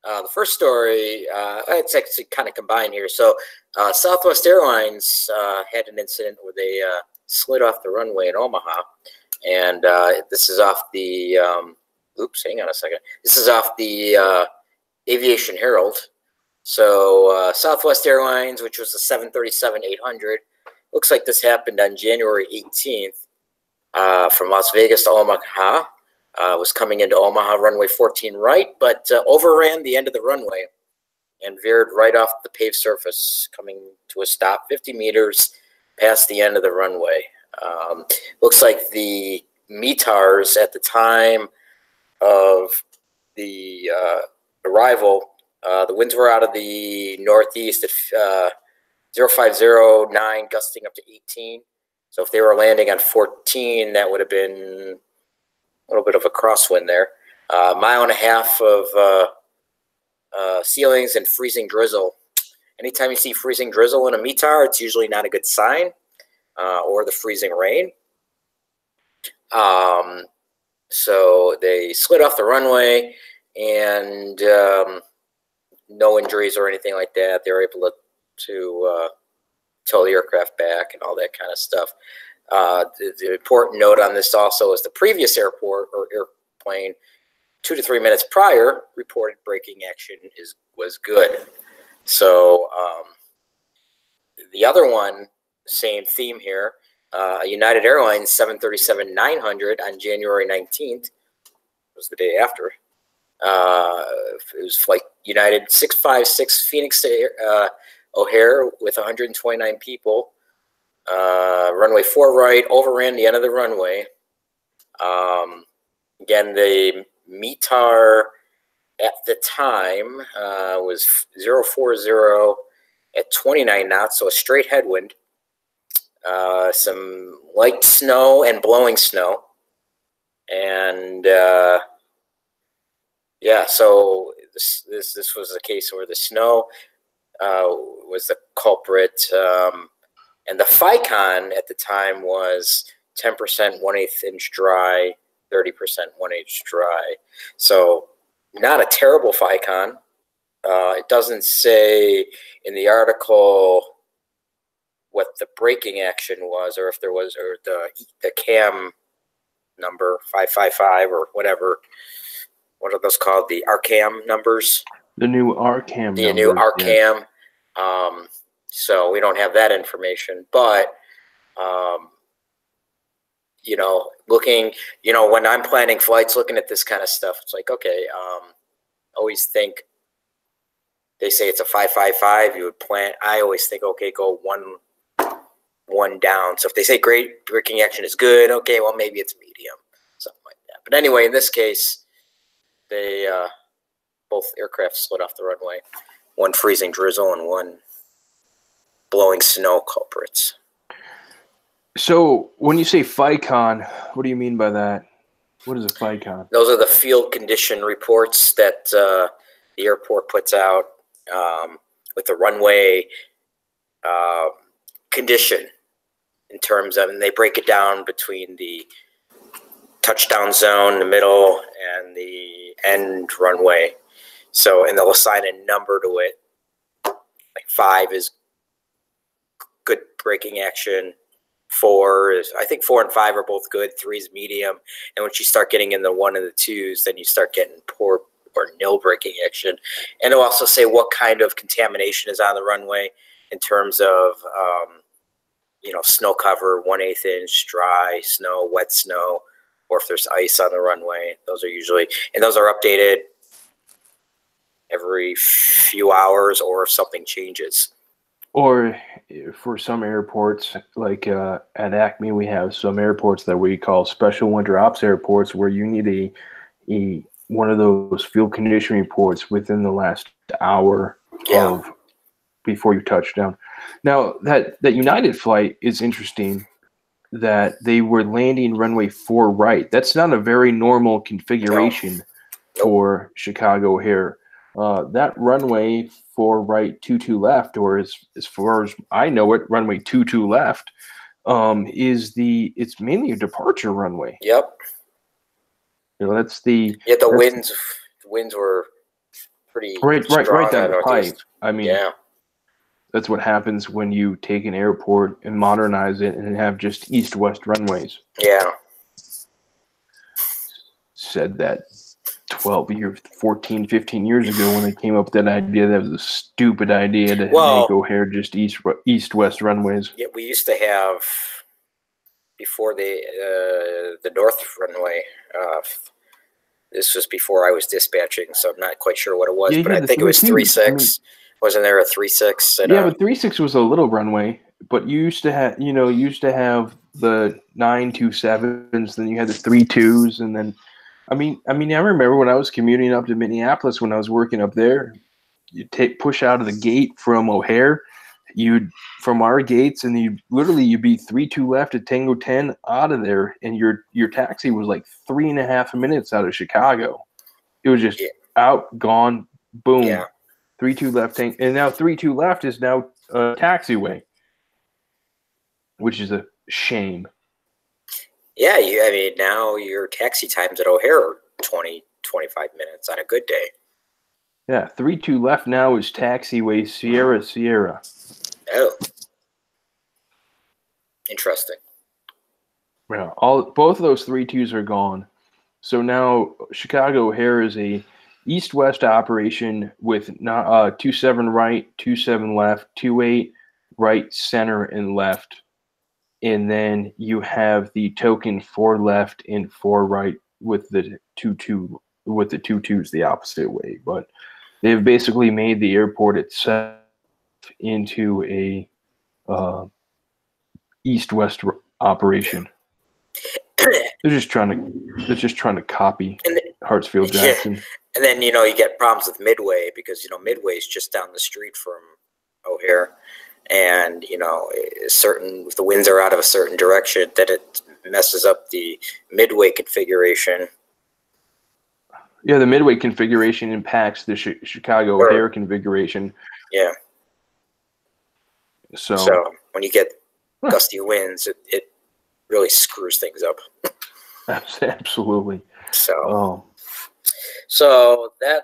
the first story, it's actually kind of combined here. So Southwest Airlines had an incident where they slid off the runway in Omaha, and this is off the hang on a second. This is off the Aviation Herald. So Southwest Airlines, which was the 737-800, looks like this happened on January 18th from Las Vegas to Omaha. Was coming into Omaha, runway 14 right, but overran the end of the runway and veered right off the paved surface, coming to a stop 50 meters past the end of the runway. Looks like the METARs at the time of the arrival The winds were out of the northeast at 0509, gusting up to 18. So if they were landing on 14, that would have been a little bit of a crosswind there. Mile and a half of ceilings and freezing drizzle. Anytime you see freezing drizzle in a METAR, it's usually not a good sign, or the freezing rain. So they slid off the runway, and no injuries or anything like that. They were able to tow the aircraft back and all that kind of stuff. The important note on this also is the previous airport or airplane 2 to 3 minutes prior reported braking action was good. So the other one, same theme here, United Airlines 737-900 on January 19th, was the day after. It was flight United 656 Phoenix to O'Hare with 129 people. Runway 4 right, overran the end of the runway. Again, the METAR at the time was 040 at 29 knots, so a straight headwind. Some light snow and blowing snow. And yeah, so this was a case where the snow was the culprit. And the FICON at the time was 10% 1/8 inch dry, 30% 1/8 dry. So not a terrible FICON. It doesn't say in the article what the braking action was, or if there was, or the CAM number 555 or whatever. What are those called? The RCAM numbers. The new RCAM. The new RCAM. Yes. So we don't have that information, but you know, looking, you know, when I'm planning flights, looking at this kind of stuff, it's like, okay, always think they say it's a 555. You would plan. I always think, okay, go one down. So if they say great braking action is good, okay, well maybe it's medium, something like that. But anyway, in this case, they both aircraft slid off the runway. One freezing drizzle and one blowing snow culprits. So when you say FICON, what do you mean by that? What is a FICON? Those are the field condition reports that the airport puts out with the runway condition in terms of, and they break it down between the touchdown zone, the middle, and the end runway. So, and they'll assign a number to it. Like 5 is good braking action. 4 is, I think 4 and 5 are both good. 3 is medium. And once you start getting in the 1 and the 2s, then you start getting poor or nil braking action. And it'll also say what kind of contamination is on the runway in terms of, you know, snow cover, 1/8 inch, dry snow, wet snow, or if there's ice on the runway. Those are usually, and those are updated every few hours or if something changes. Or for some airports, like at Acme, we have some airports that we call special winter ops airports, where you need a one of those field condition reports within the last hour of before you touch down. Now that United flight is interesting, that they were landing runway 4 right. That's not a very normal configuration for Chicago O'Hare. That runway 4 right, 22 left, or as far as I know it, runway 22 left, it's mainly a departure runway. Yep. You know, that's the winds were pretty right down the pipe. I mean, yeah. That's what happens when you take an airport and modernize it and have just east-west runways. Yeah. Said that 14, 15 years ago when they came up with that idea. That was a stupid idea to make O'Hare just east-west runways. Yeah, we used to have, before the north runway, this was before I was dispatching, so I'm not quite sure what it was, but I think it was 3.6. Wasn't there a 3.6? Yeah, but 3.6 was a little runway. But you used to have, the 9.27s, then you had the 3.2s, and then, I remember when I was commuting up to Minneapolis when I was working up there, push out of the gate from O'Hare, from our gates, and you'd be 3-2 left at Tango 10 out of there, and your taxi was like 3.5 minutes out of Chicago. It was just out, gone, boom. Yeah. 3-2 left, and now 3-2 left is now a taxiway, which is a shame. Yeah, I mean, now your taxi times at O'Hare are 20, 25 minutes on a good day. Yeah, 3-2 left now is taxiway Sierra. Oh. Interesting. Yeah, both of those 3-2s are gone. So now Chicago O'Hare is a east-west operation with 2-7 right, 2-7 left, 2-8 right, center, and left. And then you have the token 4 left and 4 right with the 2-2 with the 2-2s the opposite way. But they've basically made the airport itself into a east-west operation. They're just trying to copy Hartsfield Jackson. Yeah. And then, you get problems with Midway because, Midway is just down the street from O'Hare. And, if the winds are out of a certain direction, that it messes up the Midway configuration. Yeah, the Midway configuration impacts the Chicago O'Hare configuration. Yeah. So when you get gusty winds, it really screws things up. Absolutely. So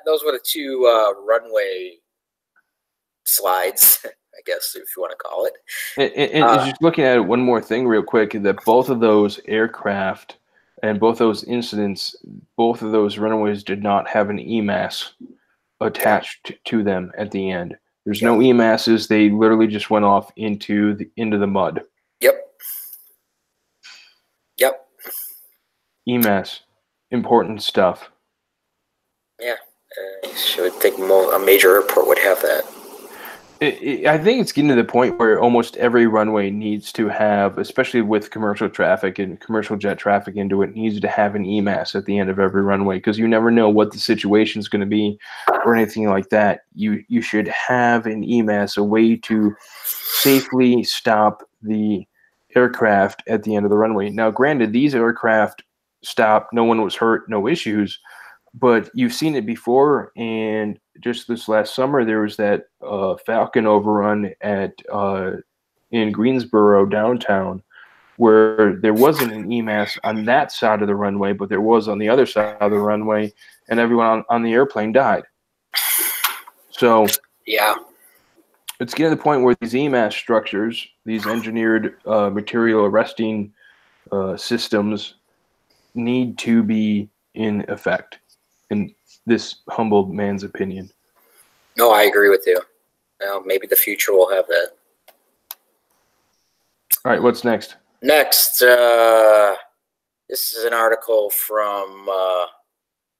those were the two runway slides, I guess, if you want to call it. And just looking at it, one more thing real quick, that both of those aircraft and both those incidents, both of those runways did not have an EMAS attached to them at the end. There's no EMASs. They literally just went off into the mud. Yep. EMAS, important stuff. Yeah, I would think a major airport would have that. I think it's getting to the point where almost every runway needs to have, especially with commercial traffic and commercial jet traffic into it, needs to have an EMAS at the end of every runway, because you never know what the situation is going to be or anything like that. You should have an EMAS, a way to safely stop the aircraft at the end of the runway. Now, granted, these aircraft stopped, no one was hurt, no issues, but you've seen it before, and just this last summer, there was that Falcon overrun in Greensboro downtown, where there wasn't an EMAS on that side of the runway, but there was on the other side of the runway, and everyone on the airplane died. So yeah, it's getting to the point where these EMAS structures, these engineered material arresting systems, need to be in effect, in this humble man's opinion. No, I agree with you. Well, maybe the future will have that. All right, what's next? Next, this is an article from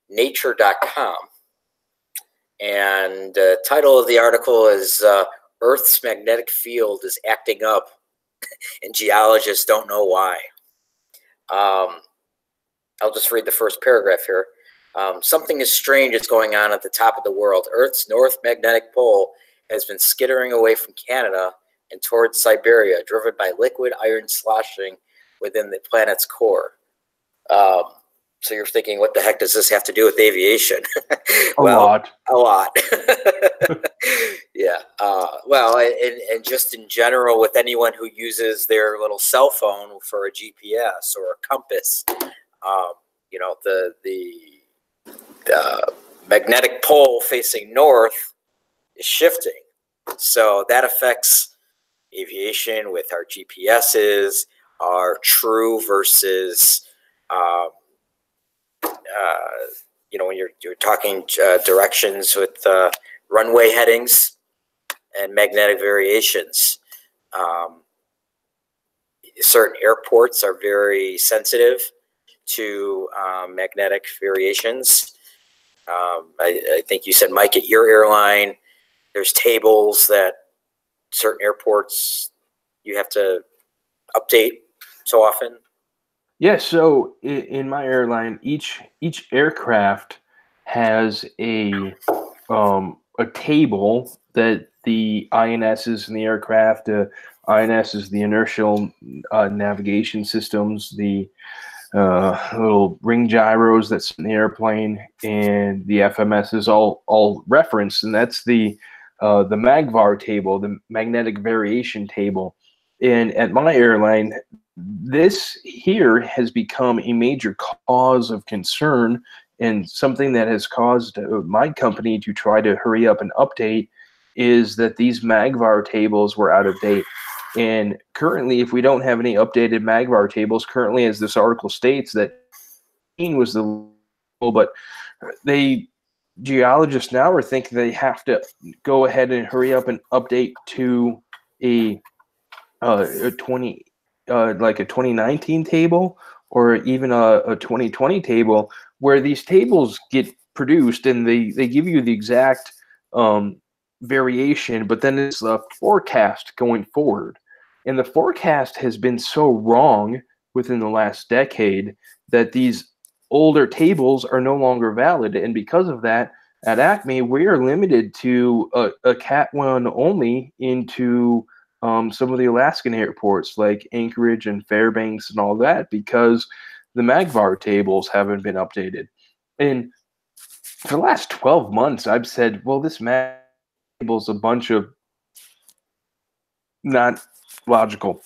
nature.com. And the title of the article is Earth's Magnetic Field is Acting Up, and Geologists Don't Know Why. I'll just read the first paragraph here. Something is strange is going on at the top of the world. Earth's north magnetic pole has been skittering away from Canada and towards Siberia, driven by liquid iron sloshing within the planet's core. So you're thinking, what the heck does this have to do with aviation? A lot. Yeah. Well, and just in general, with anyone who uses their little cell phone for a GPS or a compass, the magnetic pole facing north is shifting. So that affects aviation with our GPSs, our true versus, when you're talking directions with runway headings and magnetic variations. Certain airports are very sensitive to magnetic variations. I think you said, Mike, at your airline, there's tables that certain airports you have to update so often. Yeah, so in my airline, each aircraft has a table that the INSs in the aircraft, INS is the inertial navigation systems, the little ring gyros that's in the airplane, and the FMS is all referenced, and that's the MAGVAR table, the magnetic variation table. And at my airline, this here has become a major cause of concern and something that has caused my company to try to hurry up and update is that these MAGVAR tables were out of date. And currently, if we don't have any updated MAGVAR tables, currently, as this article states, that was the but they geologists now are thinking they have to go ahead and hurry up and update to a 20 like a 2019 table or even a 2020 table, where these tables get produced and they give you the exact variation, but then it's a forecast going forward. And the forecast has been so wrong within the last decade that these older tables are no longer valid. And because of that, at Acme, we are limited to a Cat 1 only into some of the Alaskan airports like Anchorage and Fairbanks and all that, because the MAGVAR tables haven't been updated. And for the last 12 months, I've said, well, this MAGVAR table is a bunch of not logical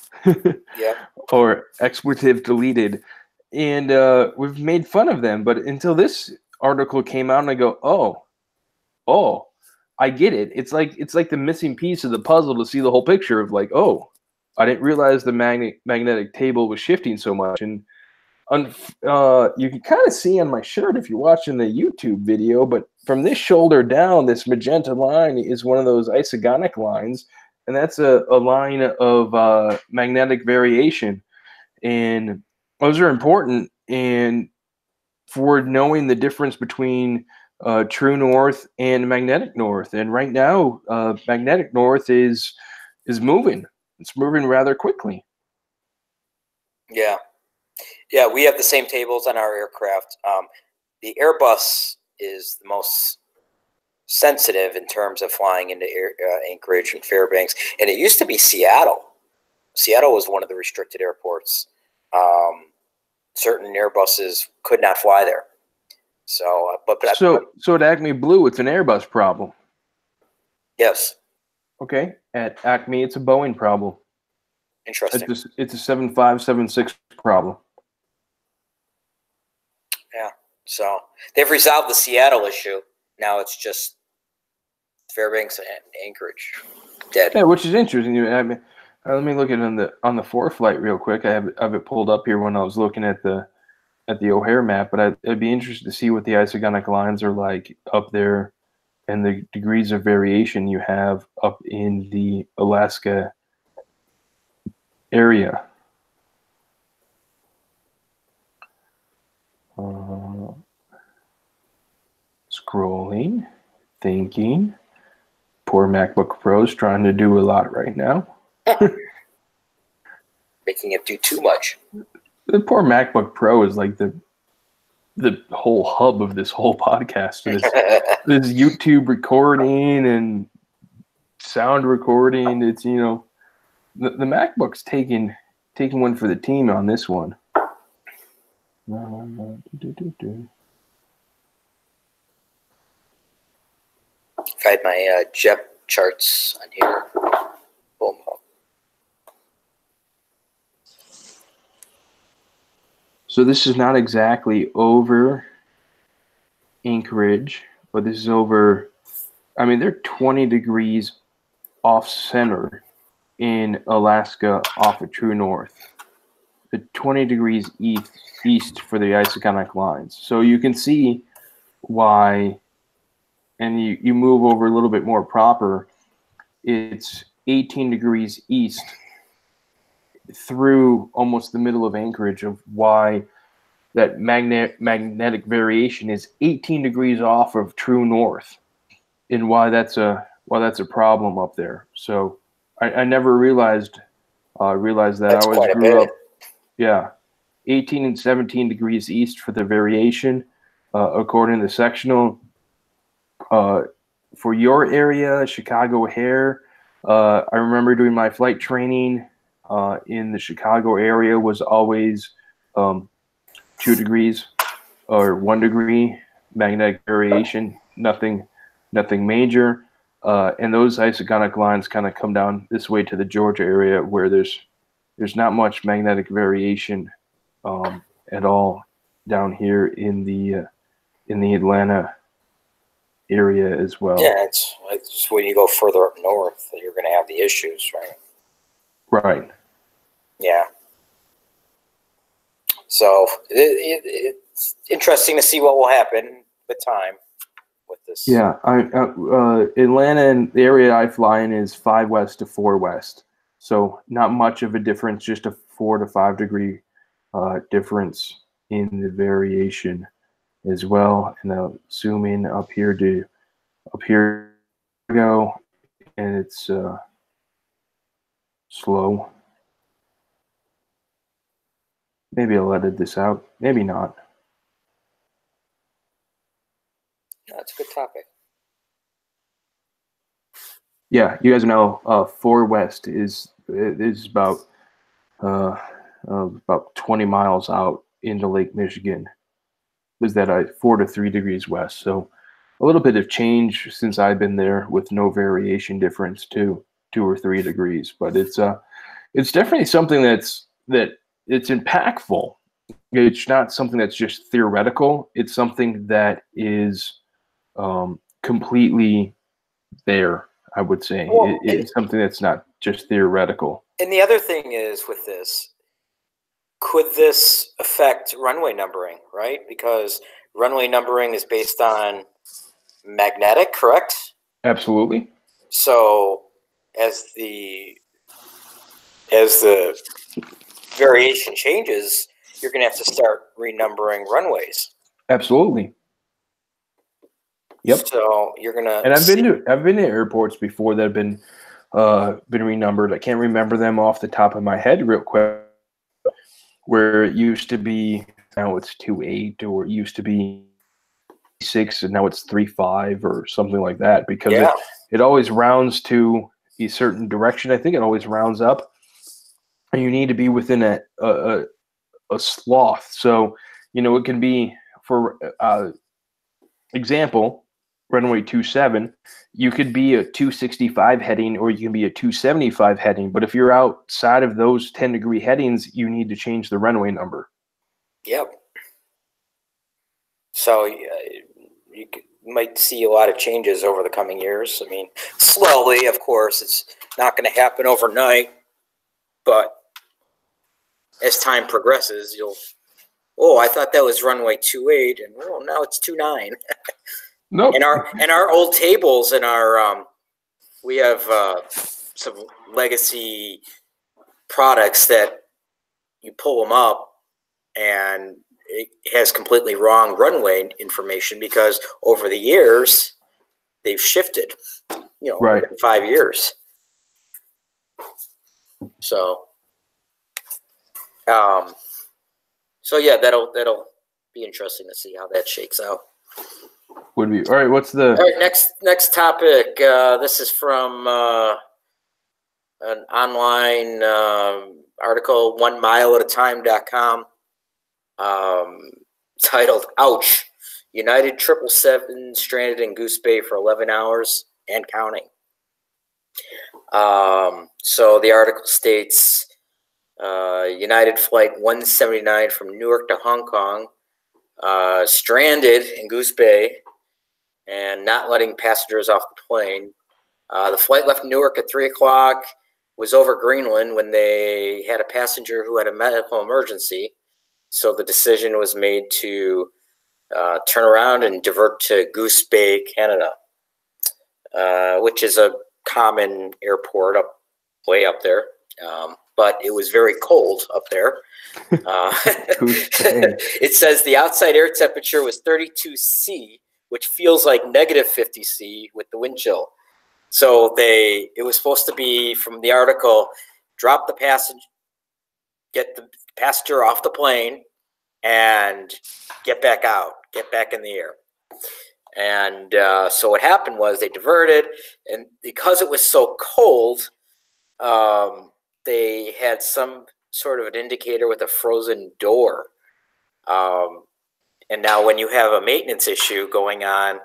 or expletive deleted. And we've made fun of them. But until this article came out, and I go, oh, I get it. It's like the missing piece of the puzzle to see the whole picture of like, oh, I didn't realize the magnetic table was shifting so much. And you can kind of see on my shirt if you're watching the YouTube video, but from this shoulder down, this magenta line is one of those isogonic lines, and that's a line of magnetic variation. And those are important and for knowing the difference between true north and magnetic north. And right now, magnetic north is moving. It's moving rather quickly. Yeah. Yeah, we have the same tables on our aircraft. The Airbus is the most sensitive in terms of flying into Anchorage and Fairbanks. And it used to be Seattle. Seattle was one of the restricted airports. Certain Airbuses could not fly there. So at Acme Blue, it's an Airbus problem. Yes. Okay. At Acme, it's a Boeing problem. Interesting. It's a 7576 problem. Yeah. So they've resolved the Seattle issue. Now it's just Fairbanks and Anchorage. Dead. Yeah, which is interesting. I mean, let me look at it on the ForeFlight real quick. I have it pulled up here when I was looking at the O'Hare map, but I'd be interested to see what the isogonic lines are like up there and the degrees of variation you have up in the Alaska area. Scrolling, thinking. Poor MacBook Pro's trying to do a lot right now. Making it do too much. The poor MacBook Pro is like the whole hub of this whole podcast. This YouTube recording and sound recording. It's, you know, the MacBook's taking one for the team on this one. If I had my JEP charts on here. Boom. So this is not exactly over Anchorage, but this is over, I mean, they're 20 degrees off center in Alaska off of true north. The 20 degrees east for the isogonic lines. So you can see why, and you move over a little bit more proper, it's 18 degrees east through almost the middle of Anchorage of why that magnetic variation is 18 degrees off of true north, and why that's a problem up there. So I never realized that. That's I always grew up, 18 and 17 degrees east for the variation, according to the sectional. for your area, Chicago O'Hare, I remember doing my flight training in the Chicago area was always 2 degrees or 1 degree magnetic variation, nothing major. And those isogonic lines kind of come down this way to the Georgia area where there's not much magnetic variation at all down here in the Atlanta area as well. Yeah, it's when you go further up north that you're going to have the issues, right? Right. Yeah. So it's interesting to see what will happen with time with this. Yeah, Atlanta and the area I fly in is 5 west to 4 west, so not much of a difference, just a 4 to 5 degree difference in the variation as well. And I'll zoom in up here go, and it's slow. Maybe I'll edit this out. Maybe not. That's a good topic. Yeah, you guys know 4 west is about 20 miles out into Lake Michigan. Is that 4 to 3 degrees west? So a little bit of change since I've been there, with no variation difference to 2 or 3 degrees. But it's definitely something that it's impactful. It's not something that's just theoretical. It's something that is completely there, I would say. Well, it's something that's not just theoretical. And the other thing is with this, could this affect runway numbering, right? Because runway numbering is based on magnetic, correct? Absolutely. So as the variation changes, you're going to have to start renumbering runways. Absolutely. Yep. So you're going to. And I've been to airports before that have been renumbered. I can't remember them off the top of my head real quick. Where it used to be, now it's 2.8, or it used to be 6, and now it's 3.5 or something like that, because it always rounds to a certain direction. I think it always rounds up, and you need to be within a sloth. So, it can be, for example, runway 27, you could be a 265 heading, or you can be a 275 heading. But if you're outside of those 10-degree headings, you need to change the runway number. Yep. So you might see a lot of changes over the coming years. I mean, slowly, of course. It's not going to happen overnight. But as time progresses, I thought that was runway 28, and now it's 29. Nope. And our old tables and our we have some legacy products that you pull them up and it has completely wrong runway information, because over the years they've shifted, right, in 5 years. So yeah, that'll be interesting to see how that shakes out. Would be. All right, what's the... All right, next topic. This is from an online article, 1mileatatime.com, titled, "Ouch, United 777 stranded in Goose Bay for 11 hours and counting." So the article states, United Flight 179 from Newark to Hong Kong stranded in Goose Bay and not letting passengers off the plane. The flight left Newark at 3 o'clock, was over Greenland when they had a passenger who had a medical emergency. So the decision was made to turn around and divert to Goose Bay, Canada, which is a common airport way up there. But it was very cold up there. It says the outside air temperature was 32 C, which feels like negative 50 C with the wind chill. So it was supposed to be, from the article, drop the passenger, get the passenger off the plane, and get back out, get back in the air. And so what happened was they diverted, and because it was so cold, they had some sort of an indicator with a frozen door. And now when you have a maintenance issue going on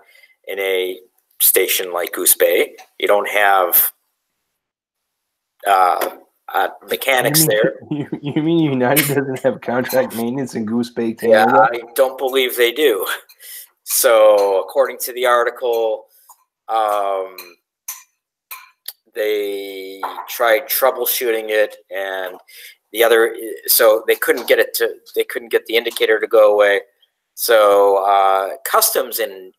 in a station like Goose Bay, you don't have mechanics there. You mean United doesn't have contract maintenance in Goose Bay, Yeah, Canada? I don't believe they do. So according to the article, they tried troubleshooting it, and so they couldn't get the indicator to go away. So customs in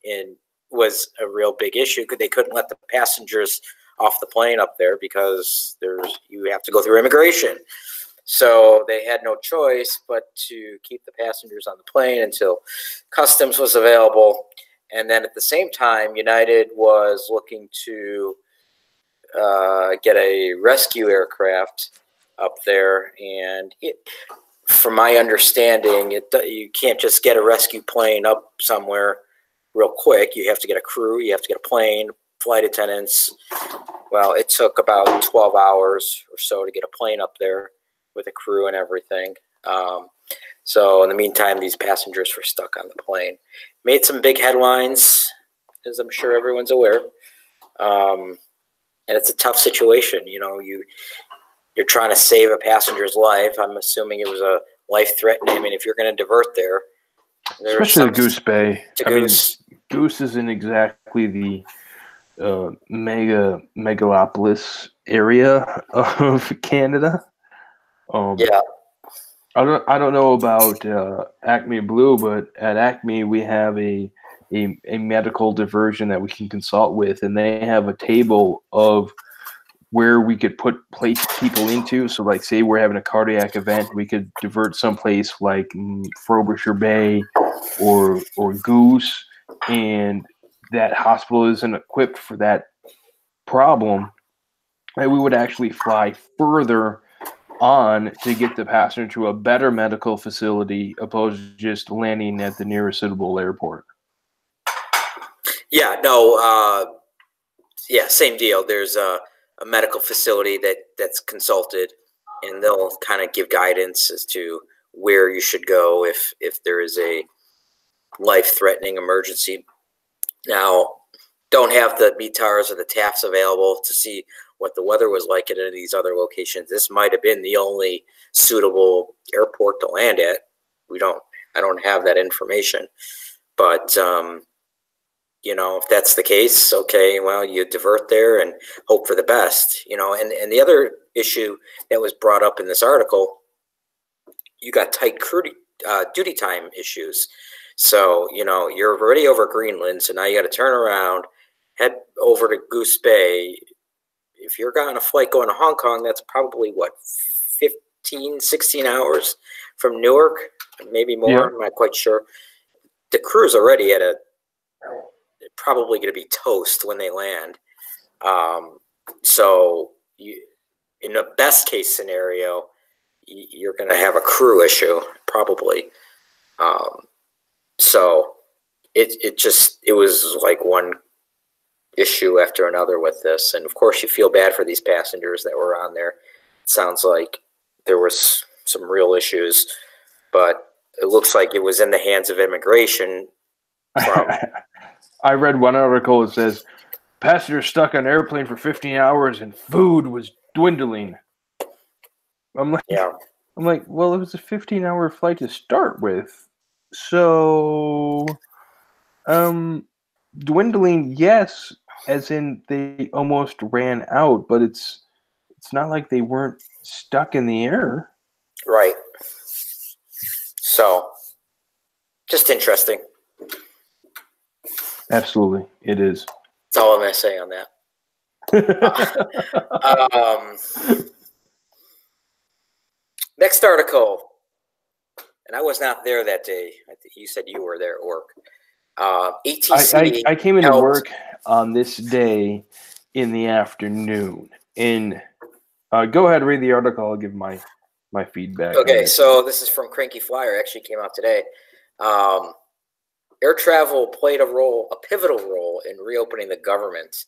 was a real big issue because they couldn't let the passengers off the plane up there because you have to go through immigration. So they had no choice but to keep the passengers on the plane until customs was available. And then at the same time, United was looking to get a rescue aircraft up there. And from my understanding, you can't just get a rescue plane up somewhere real quick. You have to get a crew, you have to get a plane, flight attendants. Well, it took about 12 hours or so to get a plane up there with a crew and everything. So in the meantime, these passengers were stuck on the plane. Made some big headlines, as I'm sure everyone's aware. And it's a tough situation. You know, you're trying to save a passenger's life. I'm assuming it was a life-threatening. I mean, if you're going to divert there, especially Goose Bay. I mean, Goose isn't exactly the megalopolis area of Canada. Yeah. I don't know about Acme Blue, but at Acme we have a medical diversion that we can consult with, and they have a table of where we could place people into. So, like, say we're having a cardiac event, we could divert someplace like Frobisher Bay or Goose, and that hospital isn't equipped for that problem, and we would actually fly further on to get the passenger to a better medical facility opposed to just landing at the nearest suitable airport. Yeah, no, same deal. There's a medical facility that's consulted, and they'll kind of give guidance as to where you should go if there is a life-threatening emergency. Now, don't have the METARs or the TAFs available to see what the weather was like at any of these other locations. This might have been the only suitable airport to land at. I don't have that information, but you know, if that's the case, okay, well, you divert there and hope for the best, you know. And the other issue that was brought up in this article, you got tight crew duty time issues. So, you know, you're already over Greenland, so now you got to turn around, head over to Goose Bay. If you're on a flight going to Hong Kong, that's probably, 15, 16 hours from Newark, maybe more. Yeah. I'm not quite sure. The crew's already probably going to be toast when they land. So in the best case scenario, you're going to have a crew issue, probably. So it was like one issue after another with this. And of course you feel bad for these passengers that were on there. It sounds like there was some real issues, but it looks like it was in the hands of immigration. I read one article that says passengers stuck on an airplane for 15 hours and food was dwindling. I'm like, well, it was a 15-hour flight to start with. So, dwindling, yes, as in they almost ran out, but it's not like they weren't stuck in the air. Right. So, just interesting. Absolutely, it is. That's all I'm going to say on that. Next article, and I was not there that day. I think you said you were there at work. ATC. I came into work on this day in the afternoon. And go ahead, read the article. I'll give my feedback. Okay, so this is from Cranky Flyer. Actually came out today. air travel played a pivotal role in reopening the government.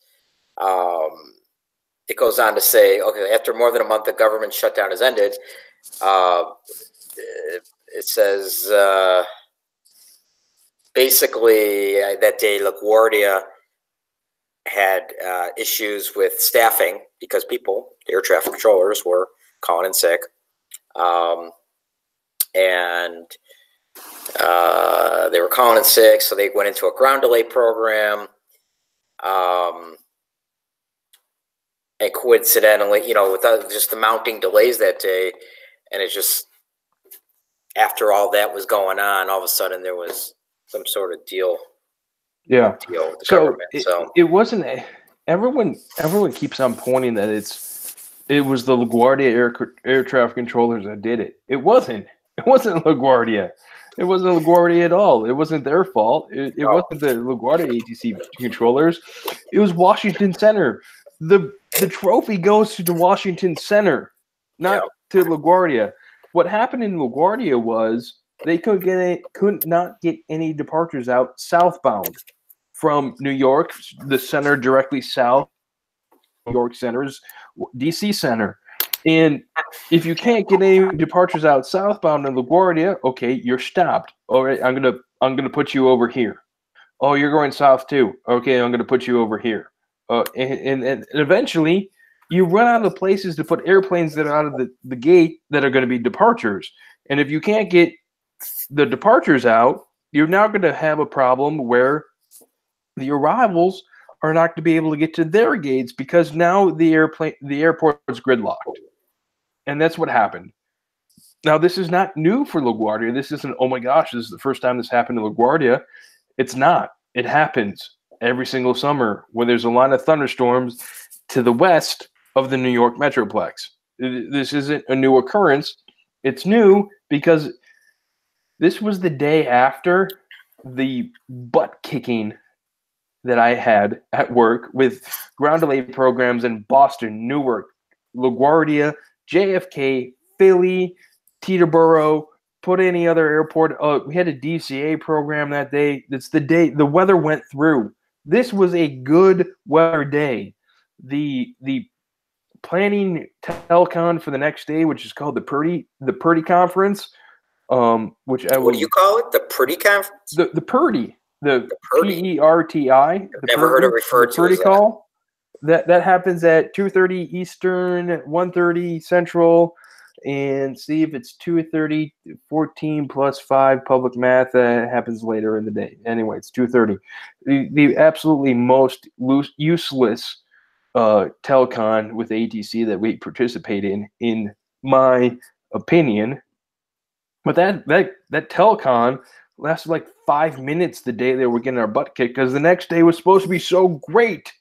It goes on to say, okay, after more than a month, the government shutdown has ended. It says basically that day LaGuardia had issues with staffing because people, air traffic controllers, were calling in sick. And they were calling in sick, so they went into a ground delay program. And coincidentally, with just the mounting delays that day, and it just, after all that was going on, all of a sudden there was some sort of deal. Yeah. Deal with the So government. it wasn't. Everyone keeps on pointing that it was the LaGuardia air traffic controllers that did it. It wasn't. It wasn't LaGuardia. It wasn't LaGuardia at all. It wasn't their fault. It wasn't the LaGuardia ATC controllers. It was Washington Center. The trophy goes to the Washington Center, not to LaGuardia. What happened in LaGuardia was they could not get any departures out southbound from New York, the center directly south. New York Center's DC Center. And if you can't get any departures out southbound in LaGuardia, okay, you're stopped. All right, I'm gonna put you over here. Oh, you're going south too. Okay, I'm gonna put you over here. And eventually, you run out of places to put airplanes that are out of the gate that are going to be departures. And if you can't get the departures out, you're now going to have a problem where the arrivals are not going to be able to get to their gates because now the airport is gridlocked. And that's what happened. Now, this is not new for LaGuardia. This isn't, oh my gosh, this is the first time this happened to LaGuardia. It's not. It happens every single summer when there's a line of thunderstorms to the west of the New York Metroplex. This isn't a new occurrence. It's new because this was the day after the butt kicking that I had at work with ground delay programs in Boston, Newark, LaGuardia, JFK, Philly, Teterboro, put any other airport. We had a DCA program that day. That's the day the weather went through. This was a good weather day. The planning telecon for the next day, which is called the Purdy conference, which what do you call it? The Purdy conference? The Purdy. The PERTI. I've never heard it referred to as that. Call. That happens at 2:30 Eastern, 1:30 Central, and see if it's 2:30, 14 plus 5 public math. Happens later in the day. Anyway, it's 2:30. The absolutely most useless telecon with ATC that we participate in my opinion. But that telecon lasted like 5 minutes the day they were getting our butt kicked because the next day was supposed to be so great.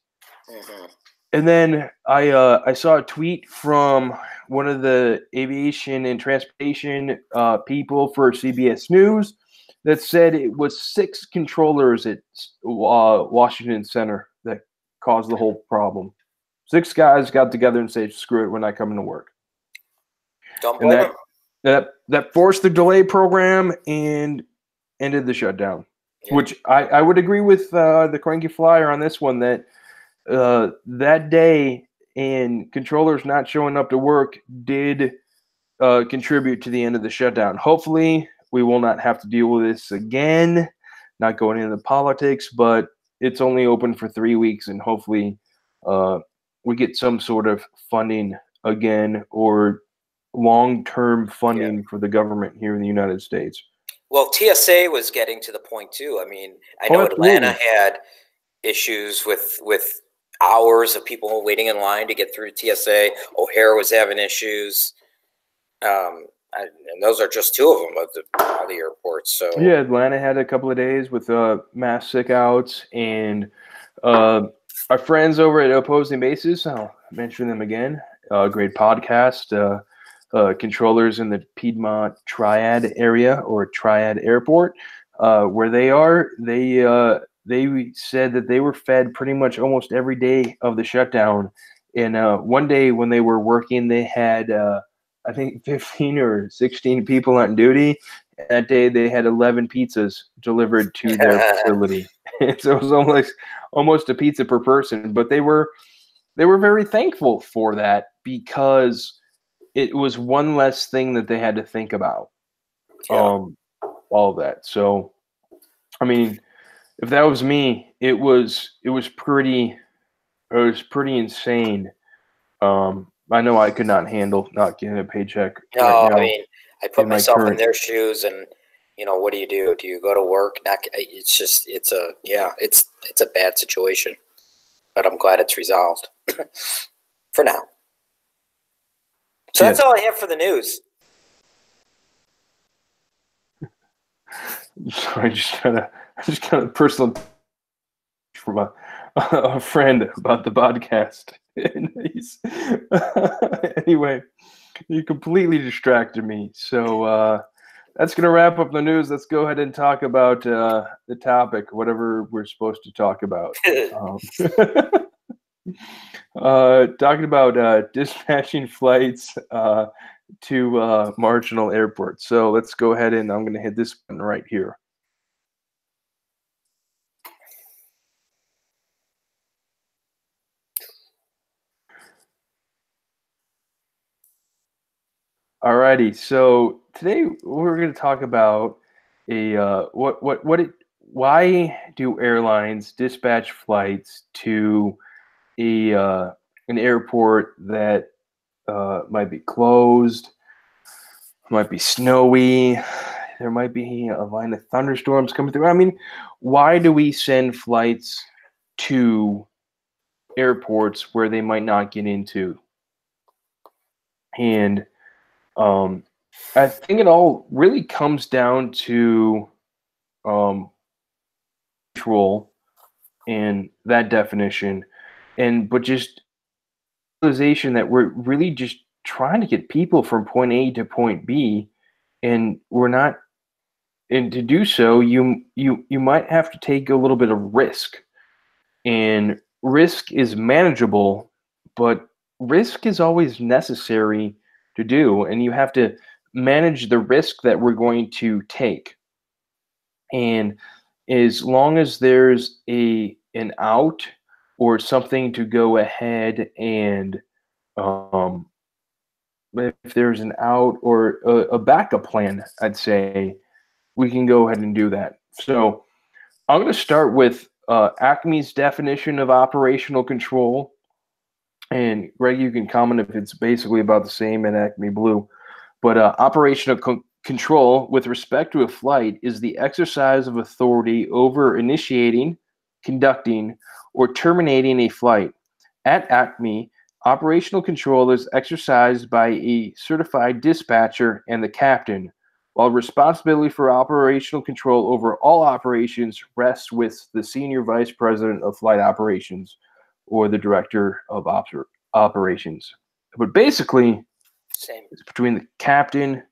Mm-hmm. And then I saw a tweet from one of the aviation and transportation people for CBS News that said it was 6 controllers at Washington Center that caused the whole problem. 6 guys got together and said, "Screw it, we're not coming to work." Don't blame them. That forced the delay program and ended the shutdown. Yeah. Which I would agree with the Cranky Flyer on this one that that day and controllers not showing up to work did contribute to the end of the shutdown. Hopefully, we will not have to deal with this again. Not going into politics, but it's only open for 3 weeks, and hopefully we get some sort of funding again or long-term funding for the government here in the United States. Well, TSA was getting to the point too. I mean, I know Atlanta had issues with hours of people waiting in line to get through TSA. O'Hare was having issues. And those are just 2 of them of all the airports. So yeah, Atlanta had a couple of days with mass sick outs, and our friends over at Opposing Bases, I'll mention them again. Great podcast. Controllers in the Piedmont Triad area or Triad Airport, where they are. They said that they were fed pretty much almost every day of the shutdown. And one day when they were working, they had I think 15 or 16 people on duty, That day they had 11 pizzas delivered to their facility. So it was almost a pizza per person, but they were very thankful for that because it was one less thing that they had to think about. Yeah. All of that. So, I mean, if that was me, it was pretty insane. I know I could not handle not getting a paycheck right No, I now mean, I put in my myself in current. their shoes, and what do you do? Do you go to work? It's just, it's a bad situation, but I'm glad it's resolved for now. So that's all I have for the news. So I just got a personal from a friend about the podcast. And anyway, you completely distracted me. So that's going to wrap up the news. Let's go ahead and talk about the topic, whatever we're supposed to talk about. Talking about dispatching flights to Marginal Airport. So let's go ahead and I'm going to hit this button right here. Alrighty, so today we're going to talk about why do airlines dispatch flights to an airport that might be closed, might be snowy, there might be a line of thunderstorms coming through. I mean, why do we send flights to airports where they might not get into? And I think it all really comes down to control and that definition, but just realization that we're really just trying to get people from point A to point B, and we're not. And to do so, you might have to take a little bit of risk, and risk is manageable, but risk is always necessary to do, and you have to manage the risk that we're going to take. And as long as there's an out or something to go ahead and if there's an out or a backup plan, I'd say we can go ahead and do that. So I'm going to start with Acme's definition of operational control. And Greg, you can comment if it's basically about the same in Acme Blue. But operational control with respect to a flight is the exercise of authority over initiating, conducting, or terminating a flight. At Acme, operational control is exercised by a certified dispatcher and the captain, while responsibility for operational control over all operations rests with the senior vice president of flight operations or the director of operations. But basically, Same. it's between the captain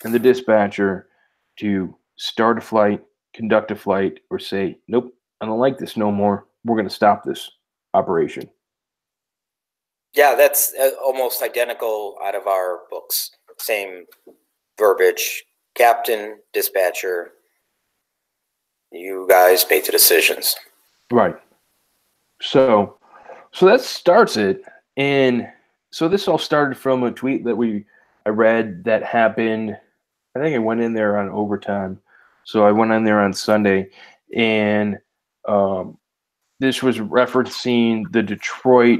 and the dispatcher to start a flight, conduct a flight, or say, nope, I don't like this no more. We're going to stop this operation. Yeah, that's almost identical out of our books. Same verbiage. Captain, dispatcher, you guys make the decisions. Right. So that starts it. And so this all started from a tweet that I read that happened. I think I went in there on overtime. So I went in there on Sunday, and this was referencing the Detroit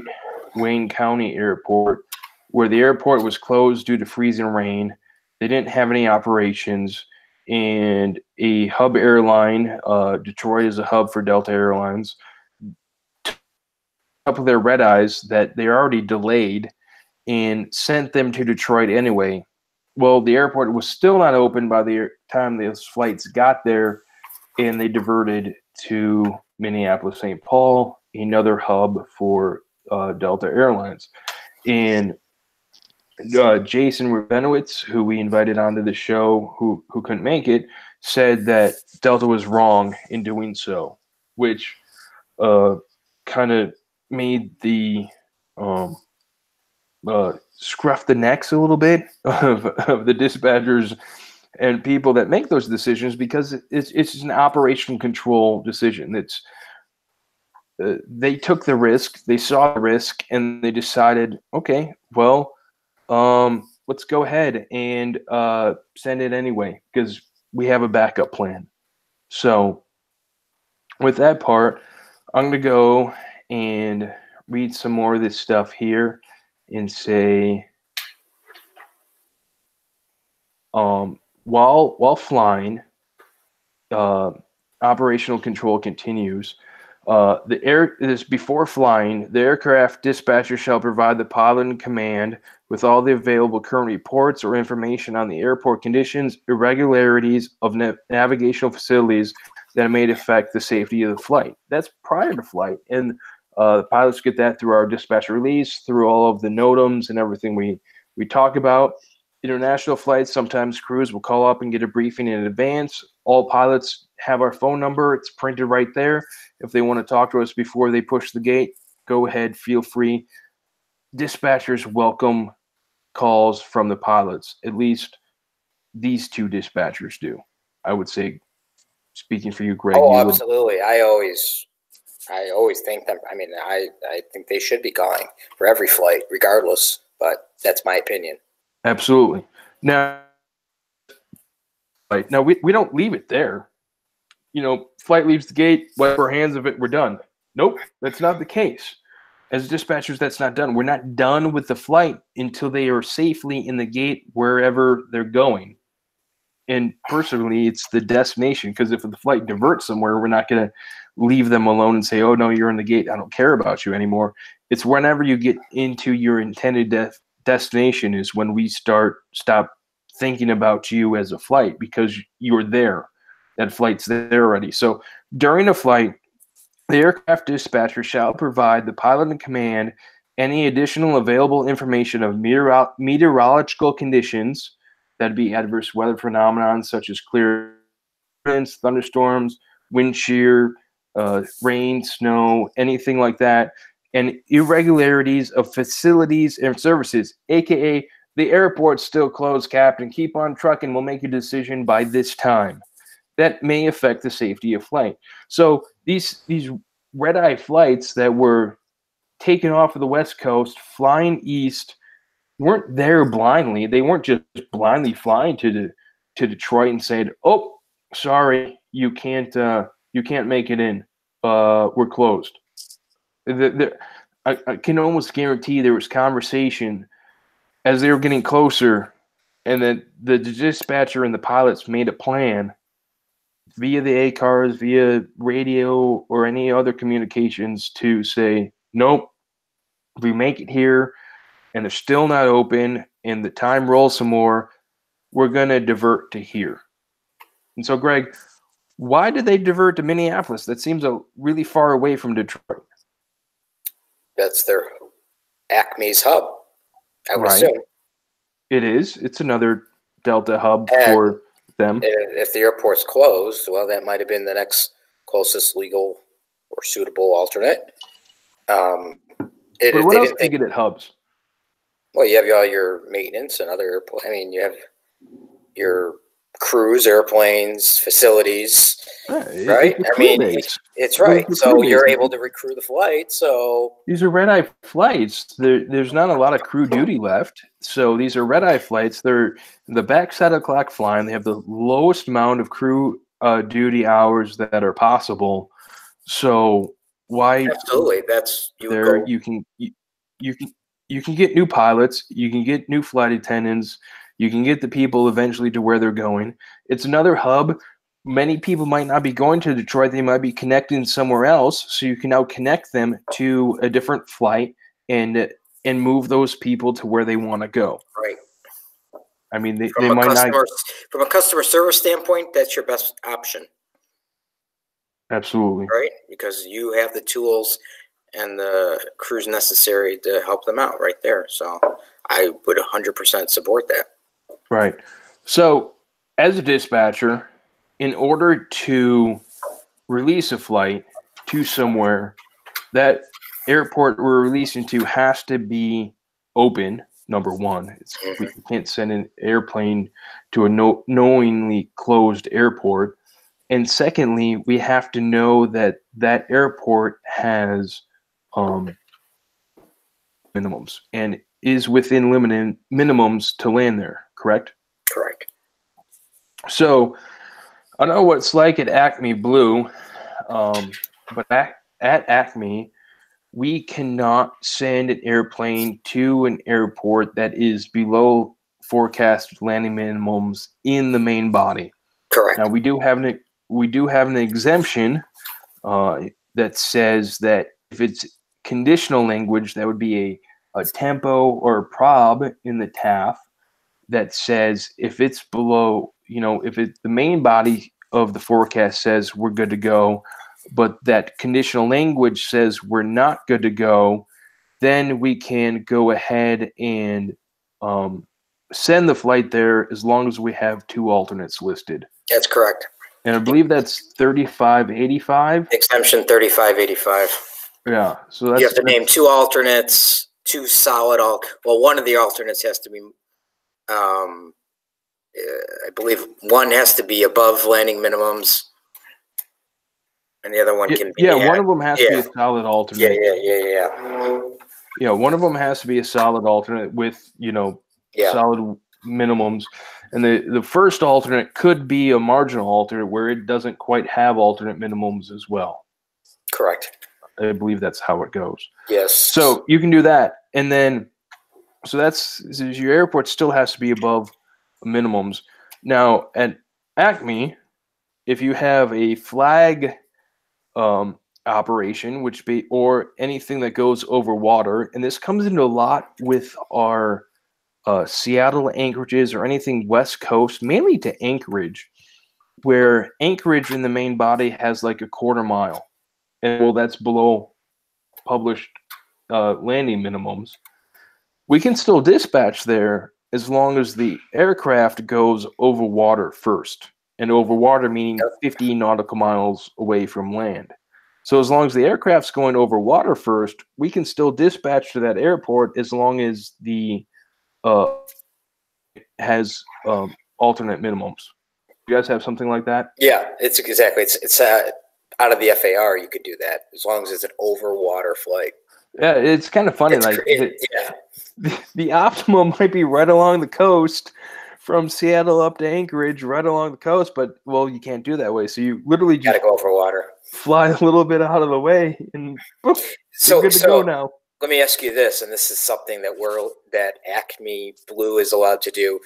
Wayne County Airport, where the airport was closed due to freezing rain. They didn't have any operations, and a hub airline, Detroit is a hub for Delta Airlines, up with their red eyes that they're already delayed and sent them to Detroit anyway. Well, the airport was still not open by the time those flights got there, and they diverted to Minneapolis, St. Paul, another hub for Delta Airlines. And Jason Rabinowitz, who we invited onto the show, who couldn't make it, said that Delta was wrong in doing so, which kind of made the scruff the necks a little bit of the dispatchers and people that make those decisions, because it's an operational control decision. It's they took the risk, they saw the risk, and they decided, okay, well, let's go ahead and send it anyway because we have a backup plan. So with that part, I'm going to go and read some more of this stuff here and say, while flying, operational control continues. Before flying, the aircraft dispatcher shall provide the pilot in command with all the available current reports or information on the airport conditions, irregularities of navigational facilities that may affect the safety of the flight. That's prior to flight, and the pilots get that through our dispatch release, through all of the NOTAMs and everything we talk about. International flights, sometimes crews will call up and get a briefing in advance. All pilots have our phone number. It's printed right there. If they want to talk to us before they push the gate, go ahead, feel free. Dispatchers welcome calls from the pilots. At least these two dispatchers do. I would say, speaking for you, Greg. Oh, absolutely. I always thank them. I mean, I think they should be calling for every flight, regardless. But that's my opinion. Absolutely. Now we don't leave it there. Flight leaves the gate, wipe our hands of it, we're done. Nope, that's not the case. As dispatchers, that's not done. We're not done with the flight until they are safely in the gate wherever they're going. And personally, it's the destination, because if the flight diverts somewhere, we're not going to leave them alone and say, oh, no, you're in the gate, I don't care about you anymore. It's whenever you get into your intended destination is when we stop thinking about you as a flight, because you're there. That flight's there already. So during a flight, the aircraft dispatcher shall provide the pilot in command any additional available information of meteorological conditions, that'd be adverse weather phenomena such as clear winds, thunderstorms, wind shear, rain, snow, anything like that, and irregularities of facilities and services, aka the airport's still closed, Captain. Keep on trucking. We'll make a decision by this time. That may affect the safety of flight. So these red-eye flights that were taken off of the West Coast, flying east, weren't there blindly. They weren't just blindly flying to Detroit and said, "Oh, sorry, you can't make it in. We're closed." I can almost guarantee there was conversation as they were getting closer, and then the dispatcher and the pilots made a plan via the ACARs, via radio, or any other communications to say, nope, if we make it here and they're still not open and the time rolls some more, we're going to divert to here. And so, Greg, why did they divert to Minneapolis? That seems really far away from Detroit. That's their Acme's hub, I would assume. It is. It's another Delta hub for them. If the airport's closed, well, that might have been the next closest legal or suitable alternate. But what else do you get at hubs? Well, you have all your maintenance and other airplanes. I mean, you have your crews, airplanes, facilities, right? I mean, it's right. So you're able to recrew the flight. So these are red-eye flights. There's not a lot of crew duty left. So these are red-eye flights. They're the backside of the clock flying. They have the lowest amount of crew duty hours that are possible. So why? Absolutely, you can get new pilots. You can get new flight attendants. You can get the people eventually to where they're going. It's another hub. Many people might not be going to Detroit. They might be connecting somewhere else. So you can now connect them to a different flight and move those people to where they want to go. Right. I mean, they might not. From a customer service standpoint, that's your best option. Absolutely. Right? Because you have the tools and the crews necessary to help them out right there. So I would 100% support that. Right. So as a dispatcher, in order to release a flight to somewhere, that airport we're releasing to has to be open number one. We can't send an airplane to a knowingly closed airport. And secondly, we have to know that that airport has minimums and is within limited minimums to land there, correct? Correct. So I know what it's like at Acme Blue, but at Acme, we cannot send an airplane to an airport that is below forecast landing minimums in the main body. Correct. Now we do have an exemption that says that if it's conditional language, that would be a tempo or a prob in the TAF that says if it's below, if the main body of the forecast says we're good to go, but that conditional language says we're not good to go, then we can go ahead and send the flight there as long as we have 2 alternates listed. That's correct. And I believe that's 3585. Exemption 3585. Yeah. So that's, you have to name 2 alternates, 2 solid well, one of the alternates has to be I believe one has to be above landing minimums, and the other one can be. Yeah, one of them has to be a solid alternate. Yeah. One of them has to be a solid alternate with, solid minimums. And the first alternate could be a marginal alternate where it doesn't quite have alternate minimums as well. Correct. I believe that's how it goes. Yes. So you can do that. And then, so your airport still has to be above minimums. Now, at Acme, if you have a flag operation, or anything that goes over water, and this comes into a lot with our Seattle anchorages or anything West Coast, mainly to Anchorage, where Anchorage in the main body has like a quarter mile, and that's below published landing minimums. We can still dispatch there as long as the aircraft goes over water first, and over water meaning 15 nautical miles away from land. So as long as the aircraft's going over water first, we can still dispatch to that airport as long as the has alternate minimums. You guys have something like that? Yeah, it's exactly. It's out of the FAR. You could do that as long as it's an over water flight. Yeah, it's kind of funny. The optimum might be right along the coast from Seattle up to Anchorage, right along the coast, but you can't do that way. So you literally just gotta go over water, fly a little bit out of the way, and you're good to go now. Let me ask you this, and this is something that Acme Blue is allowed to do.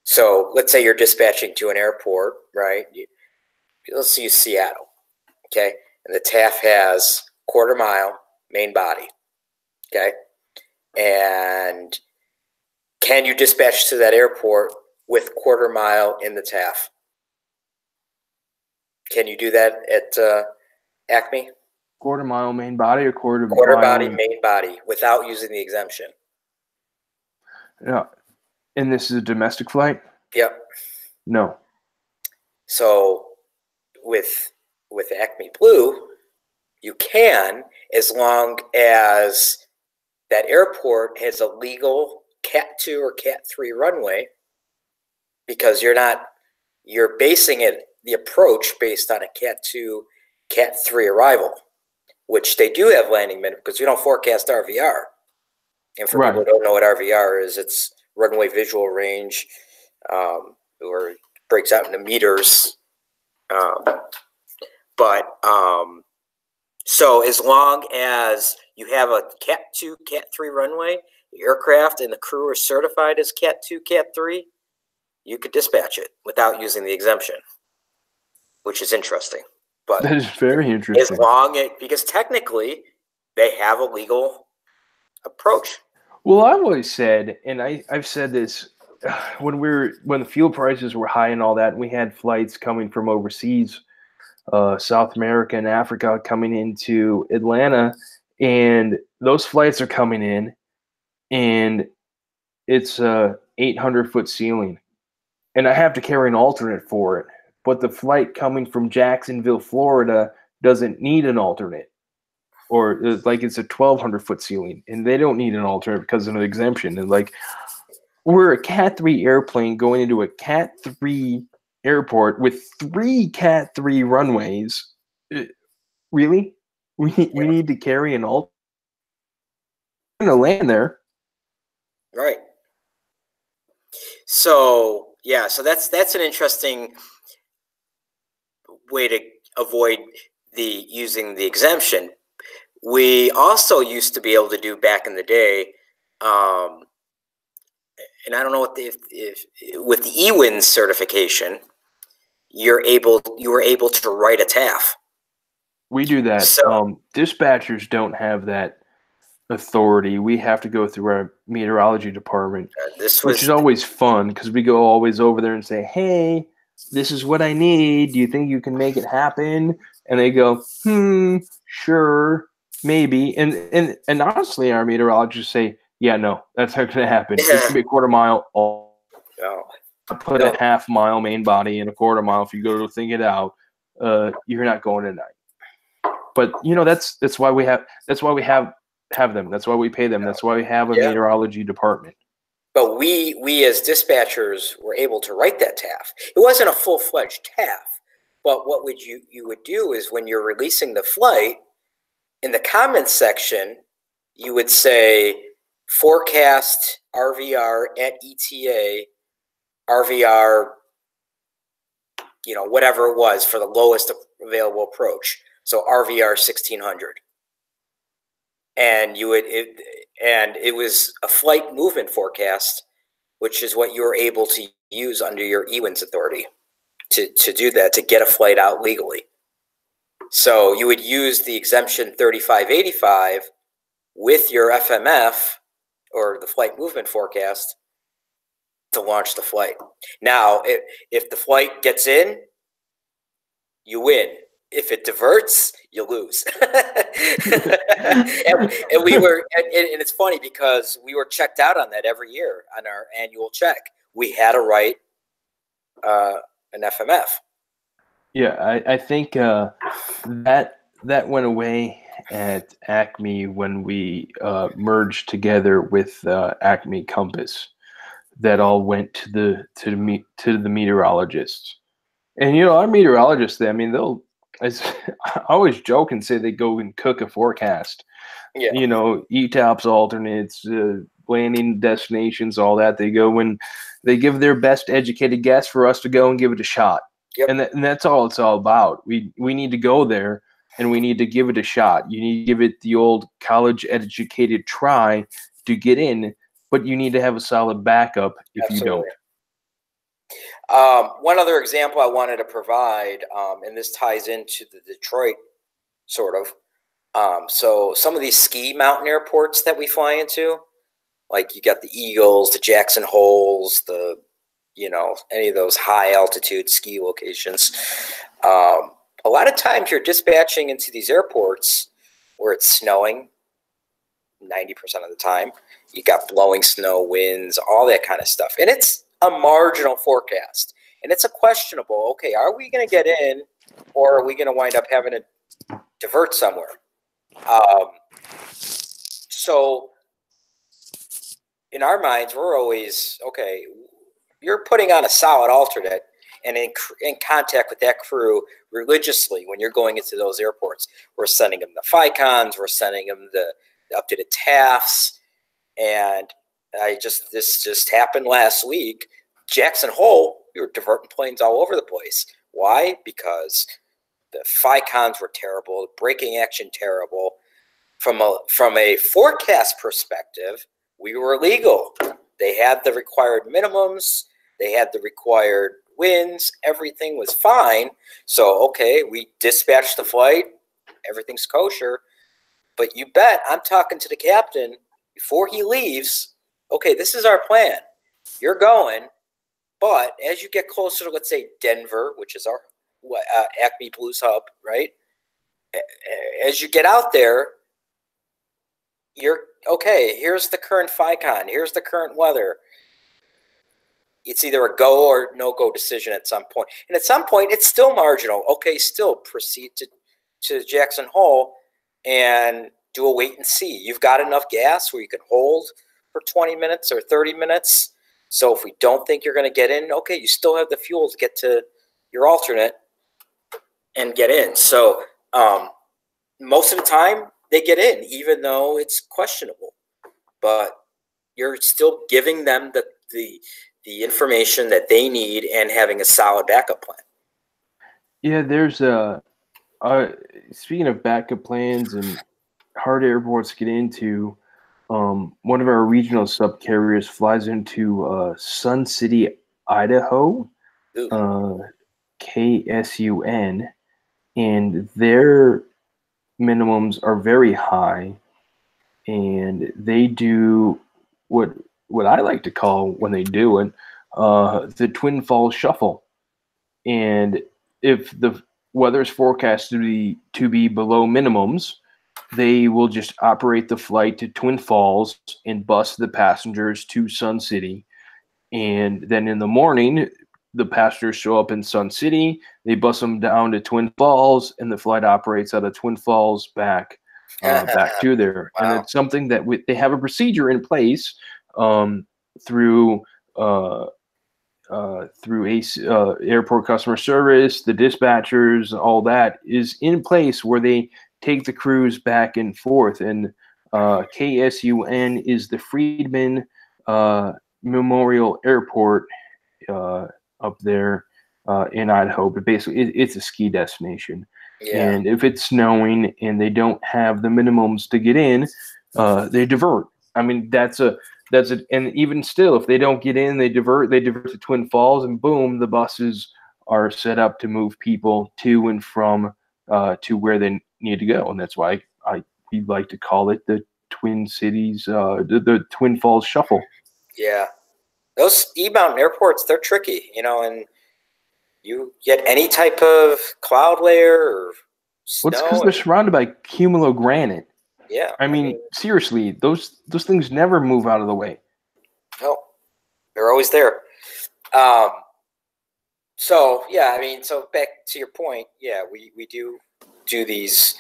So let's say you're dispatching to an airport, right? Let's use Seattle, okay? And the TAF has quarter mile main body, okay? And can you dispatch to that airport with quarter mile in the TAF? Can you do that at Acme? Quarter mile main body or quarter body main body without using the exemption? Yeah. And this is a domestic flight? Yep. No. So with Acme Blue, you can, as long as that airport has a legal Cat 2 or Cat 3 runway, because you're basing the approach based on a Cat 2, Cat 3 arrival, which they do have landing minimum, because we don't forecast RVR. And for people who don't know what RVR is, it's runway visual range, or it breaks out into meters. So as long as you have a Cat 2, Cat 3 runway, the aircraft and the crew are certified as Cat 2, Cat 3, you could dispatch it without using the exemption, which is interesting. But that is very interesting. Because technically they have a legal approach. Well, I've always said, and I've said this when the fuel prices were high and all that, and we had flights coming from overseas, South America and Africa coming into Atlanta, and those flights are coming in, and it's a 800-foot ceiling, and I have to carry an alternate for it. But the flight coming from Jacksonville, Florida, doesn't need an alternate. or like it's a 1,200-foot ceiling, and they don't need an alternate because of an exemption. And like we're a Cat 3 airplane going into a Cat 3 airport with 3 Cat 3 runways. Really? We need to carry an alt. We're going to land there. Right. So yeah, so that's an interesting way to avoid using the exemption. We also used to be able to do back in the day, and I don't know what if with the EWIN certification, you were able to write a TAF. We do that. So, dispatchers don't have that authority. We have to go through our meteorology department, which is always fun because we go always over there and say, "Hey, this is what I need. Do you think you can make it happen?" And they go, sure, maybe. And honestly, our meteorologists say, "Yeah, no, that's not going to happen. It's going to be a quarter mile. I put a half mile main body in a quarter mile. If you go to think it out, you're not going tonight." But that's why we have them. That's why we pay them. That's why we have a meteorology department. But we as dispatchers were able to write that TAF. It wasn't a full-fledged TAF, but what you would do is when you're releasing the flight, in the comments section, you would say forecast RVR at ETA, RVR, whatever it was for the lowest available approach. So RVR 1600. And it was a flight movement forecast, which is what you were able to use under your EWINS authority to do that, to get a flight out legally. So you would use the exemption 3585 with your FMF or the flight movement forecast to launch the flight. Now, if the flight gets in, you win. If it diverts, you lose. and we were, and it's funny because we were checked out on that every year on our annual check. We had to write an FMF. Yeah, I think that went away at Acme when we merged together with Acme Compass. That all went to the meteorologists, and our meteorologists. I mean, I always joke and say they go and cook a forecast. Yeah. ETOPS alternates, landing destinations, all that. They go and they give their best educated guess for us to go and give it a shot. Yep. And that's all it's all about. We need to go there and we need to give it a shot. You need to give it the old college educated try to get in, but you need to have a solid backup if Absolutely. you don't. One other example I wanted to provide, and this ties into the Detroit sort of. So some of these ski mountain airports that we fly into, like you got the Eagles, the Jackson Holes, any of those high altitude ski locations. A lot of times you're dispatching into these airports where it's snowing 90% of the time. You got blowing snow, winds, all that kind of stuff. And it's a marginal forecast. And it's a questionable, okay, are we going to get in or are we going to wind up having to divert somewhere? So in our minds, we're always, okay, you're putting on a solid alternate and in contact with that crew religiously when you're going into those airports. We're sending them the FICONs, we're sending them the updated TAFs, and this just happened last week. Jackson Hole, we were diverting planes all over the place. Why? Because the FICONs were terrible, braking action terrible. From a forecast perspective, we were legal. They had the required minimums. They had the required winds. Everything was fine. So, okay, we dispatched the flight. Everything's kosher. But you bet I'm talking to the captain before he leaves. Okay, this is our plan. You're going. But as you get closer to, let's say, Denver, which is our Acme Blues hub, right? As you get out there, you're okay. Here's the current FICON. Here's the current weather. It's either a go or no-go decision at some point. And at some point, it's still marginal. Okay, still proceed to Jackson Hole. and do a wait and see. You've got enough gas where you can hold for 20 minutes or 30 minutes. So if we don't think you're going to get in, okay, you still have the fuel to get to your alternate and get in. So most of the time they get in, even though it's questionable. But you're still giving them the information that they need and having a solid backup plan. Yeah, there's speaking of backup plans and hard airports to get into, one of our regional subcarriers flies into Sun City, Idaho, KSUN, and their minimums are very high, and they do what I like to call, when they do it, the Twin Falls Shuffle. And if the weather is forecast to be below minimums, they will just operate the flight to Twin Falls and bus the passengers to Sun City. And then in the morning, the passengers show up in Sun City, they bus them down to Twin Falls, and the flight operates out of Twin Falls back to there. Wow. And it's something that they have a procedure in place through airport customer service, the dispatchers, all that is in place where they take the crews back and forth. And KSUN is the Friedman Memorial Airport up there in Idaho. But basically, it's a ski destination. Yeah. And if it's snowing and they don't have the minimums to get in, they divert. I mean, that's it. And even still, if they don't get in, they divert to Twin Falls, and boom, the buses are set up to move people to and from to where they need to go. And that's why we like to call it the Twin Cities, the Twin Falls Shuffle. Yeah, those E-mountain airports, they're tricky, and you get any type of cloud layer or snow. Well, it's because they're surrounded by cumulogranite. Yeah. I mean, seriously, those things never move out of the way. No, they're always there. So back to your point, yeah, we do these.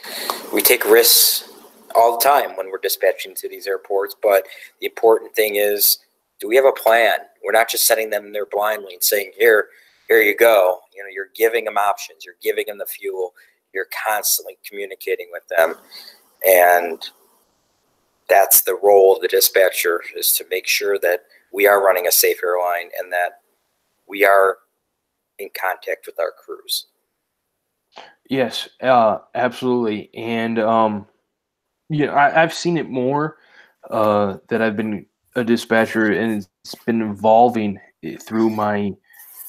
We take risks all the time when we're dispatching to these airports, but the important thing is, do we have a plan? We're not just sending them there blindly and saying, here you go. You're giving them options. You're giving them the fuel. You're constantly communicating with them. And that's the role of the dispatcher, is to make sure that we are running a safe airline and that we are in contact with our crews. Yes, absolutely. And, I've seen it more that I've been a dispatcher, and it's been evolving through my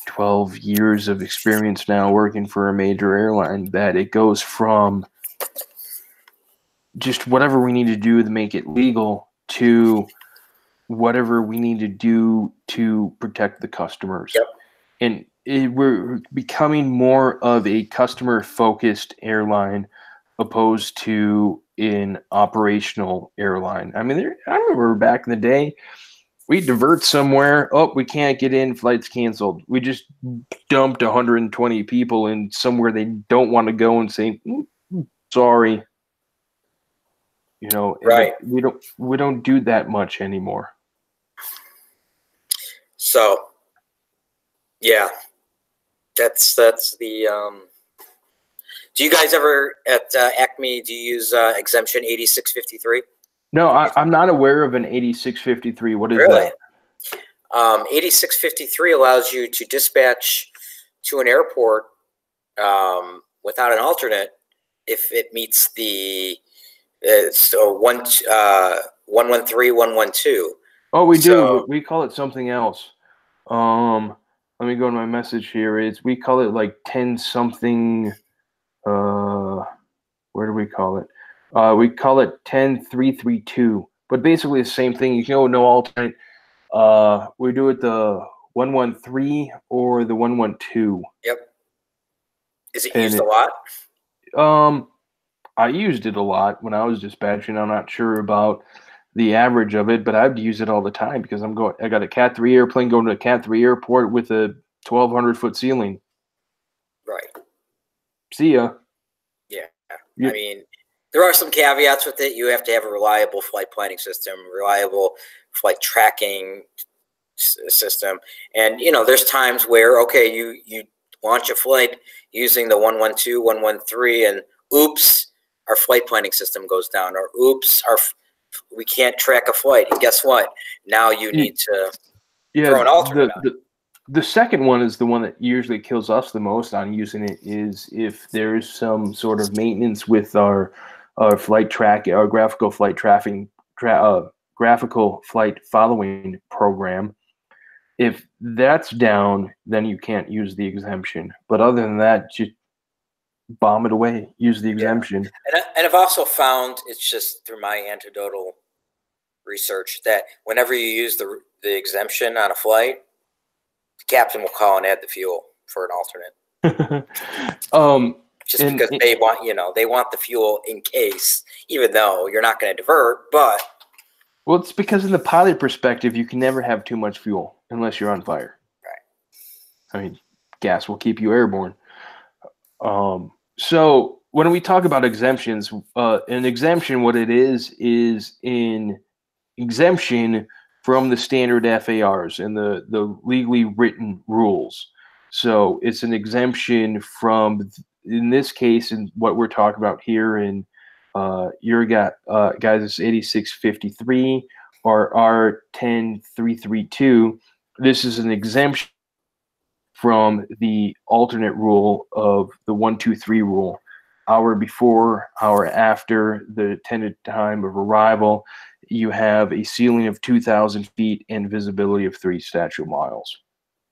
12 years of experience now working for a major airline, that it goes from just whatever we need to do to make it legal to whatever we need to do to protect the customers. Yep. And we're becoming more of a customer-focused airline opposed to an operational airline. I mean, I remember back in the day, we divert somewhere. Oh, we can't get in. Flight's canceled. We just dumped 120 people in somewhere they don't want to go and say, sorry. Right. We don't do that much anymore. So, yeah, that's the. Do you guys ever at Acme? Do you use exemption 8653? No, I'm not aware of an 8653. What is that? 8653 allows you to dispatch to an airport without an alternate if it meets the 113, 112. Oh, we do. We call it something else. Let me go to my message here. We call it like 10 something. Where do we call it? We call it 10332. But basically the same thing. You can no alternate. We do it the 113 or the 112. Yep. Is it used a lot? I used it a lot when I was dispatching. I'm not sure about the average of it, but I'd use it all the time because I got a Cat 3 airplane going to a Cat 3 airport with a 1,200-foot ceiling. Right. See ya. Yeah. I mean, There are some caveats with it. You have to have a reliable flight planning system, reliable flight tracking system. And, there's times where, okay, you launch a flight using the 112, 113, and oops, our flight planning system goes down, or oops, we can't track a flight. And guess what? Now you need to throw an alternate on. The second one is the one that usually kills us the most on using it, is if there is some sort of maintenance with our flight track, our graphical flight tracking, graphical flight following program. If that's down, then you can't use the exemption. But other than that, just bomb it away. Use the exemption. And I've also found, it's just through my anecdotal research, that whenever you use the exemption on a flight, the captain will call and add the fuel for an alternate. Because they want the fuel in case, even though you're not going to divert, but. Well, it's because in the pilot perspective, you can never have too much fuel unless you're on fire. Right. I mean, gas will keep you airborne. So when we talk about exemptions, an exemption, what it is an exemption from the standard FARs and the legally written rules. So it's an exemption from, in this case, and what we're talking about here in your guys, it's 8653 or R10332. This is an exemption from the alternate rule of the 123 rule. Hour before, hour after the intended time of arrival, you have a ceiling of 2,000 feet and visibility of 3 statute miles.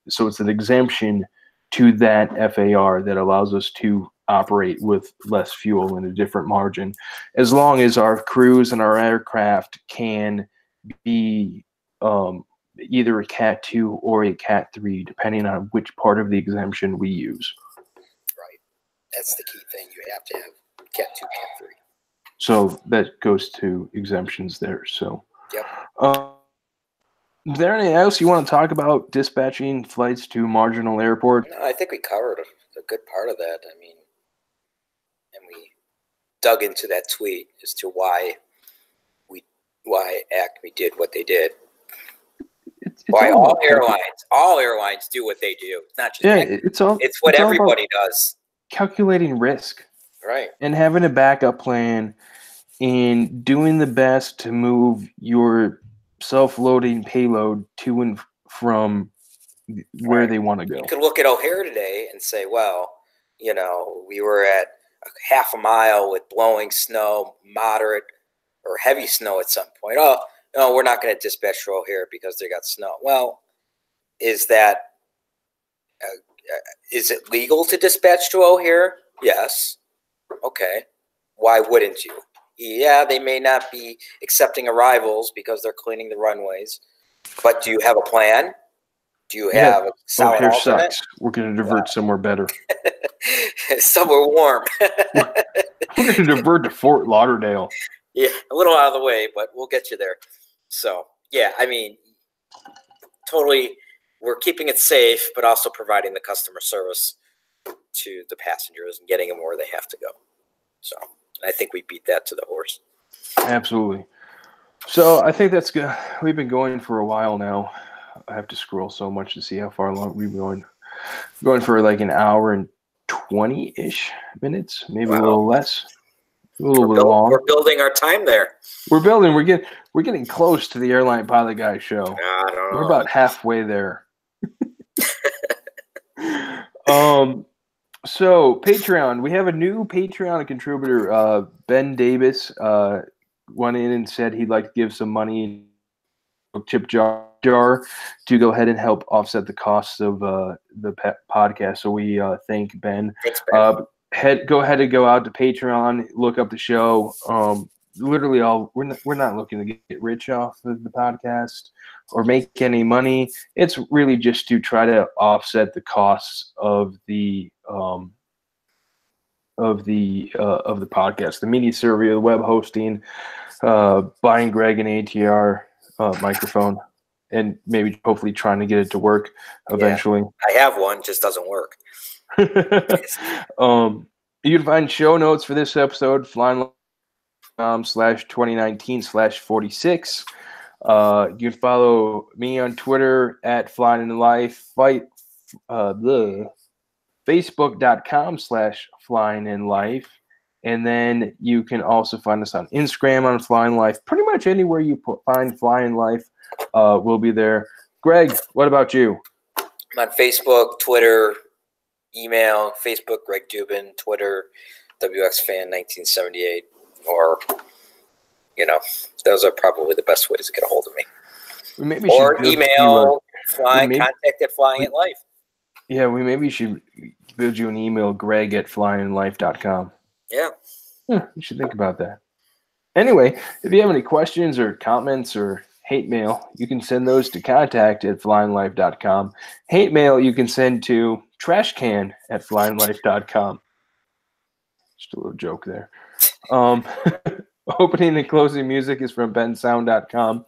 So it's an exemption to that FAR that allows us to operate with less fuel in a different margin, as long as our crews and our aircraft can be either a Cat 2 or a Cat 3, depending on which part of the exemption we use. Right. That's the key thing. You have to have Cat 2, Cat 3. So that goes to exemptions there. So, yep. Is there anything else you want to talk about dispatching flights to Marginal Airport? No, I think we covered a good part of that. I mean, and we dug into that tweet as to why Acme did what they did. It's why all airlines do what they do. It's not just Acme. It's what everybody does. Calculating risk. Right. And having a backup plan and doing the best to move your self-loading payload to and from where they want to go. You could look at O'Hare today and say, well, we were at half a mile with blowing snow, moderate or heavy snow at some point. Oh, no, we're not going to dispatch to O'Hare because they got snow. Well, is it legal to dispatch to O'Hare? Yes. Okay. Why wouldn't you? Yeah, they may not be accepting arrivals because they're cleaning the runways. But do you have a plan? Do you have a solid alternate? Sucks. We're going to divert somewhere better. Somewhere warm. We're going to divert to Fort Lauderdale. Yeah, a little out of the way, but we'll get you there. So, yeah, I mean, totally, we're keeping it safe, but also providing the customer service to the passengers and getting them where they have to go. So, I think we beat that to the horse. Absolutely. So, I think that's good. We've been going for a while now. I have to scroll so much to see how far along we've been going. Going for like an hour and 20-ish minutes, maybe a little less. A little bit long. We're building our time there. We're getting close to the Airline Pilot Guy show. We're about halfway there. So Patreon, we have a new Patreon contributor. Ben Davis went in and said he'd like to give some money tip jar to go ahead and help offset the costs of the podcast. So we thank Ben. Thanks, Ben. Go ahead and go out to Patreon, look up the show. Literally, we're not looking to get rich off of the podcast or make any money. It's really just to try to offset the costs of the podcast, the media survey, the web hosting, buying Greg an ATR microphone, and maybe hopefully trying to get it to work eventually. Yeah, I have one, just doesn't work. You can find show notes for this episode, facebook.com/2019/46. You can follow me on Twitter at Flying in Life. Facebook.com/Flying in Life. And then you can also find us on Instagram on Flying Life. Pretty much anywhere you find Flying Life, we'll be there. Greg, what about you? I'm on Facebook, Twitter, email, Facebook, Greg Dubin, Twitter, WXFan1978, or, those are probably the best ways to get a hold of me. Or email, contact at Flying at Life. Yeah, we maybe should build you an email, greg@flyinglife.com. Yeah. You should think about that. Anyway, if you have any questions or comments or hate mail, you can send those to contact@flyinglife.com. Hate mail you can send to trashcan@flyinglife.com. Just a little joke there. Opening and closing music is from bensound.com.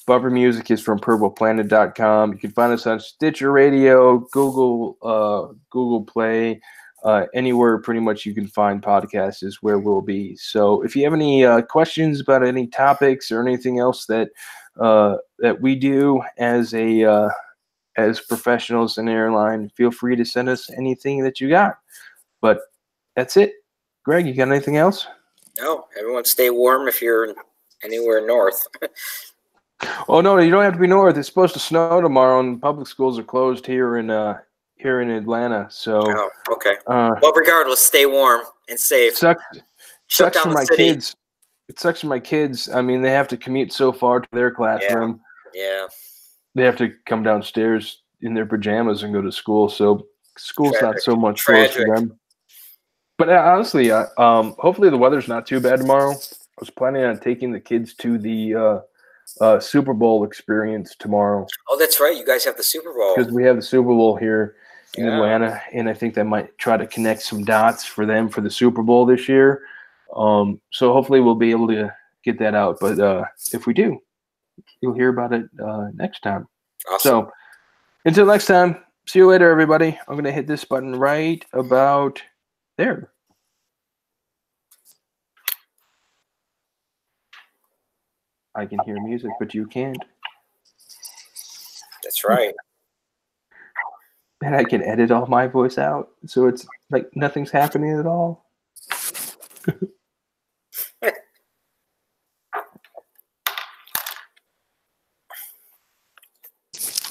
Bumper music is from purpleplanet.com. You can find us on Stitcher Radio, Google Play, anywhere pretty much you can find podcasts is where we'll be. So if you have any questions about any topics or anything else that we do as professionals in airline, feel free to send us anything that you got. But that's it. Greg, you got anything else? No, everyone stay warm if you're anywhere north. Oh no, you don't have to be north. It's supposed to snow tomorrow, and public schools are closed here in Atlanta. So, okay. Well, regardless, stay warm and safe. Sucks for my kids. It sucks for my kids. I mean, they have to commute so far to their classroom. Yeah. They have to come downstairs in their pajamas and go to school. So school's not so much close for them. But honestly, hopefully the weather's not too bad tomorrow. I was planning on taking the kids to the Super Bowl experience tomorrow. Oh, that's right. You guys have the Super Bowl. Because we have the Super Bowl here in Atlanta, and I think that might try to connect some dots for them for the Super Bowl this year. So hopefully we'll be able to get that out. But if we do, you'll hear about it next time. Awesome. So until next time, see you later, everybody. I'm going to hit this button right about there. I can hear music, but you can't. That's right. And I can edit all my voice out, so it's like nothing's happening at all.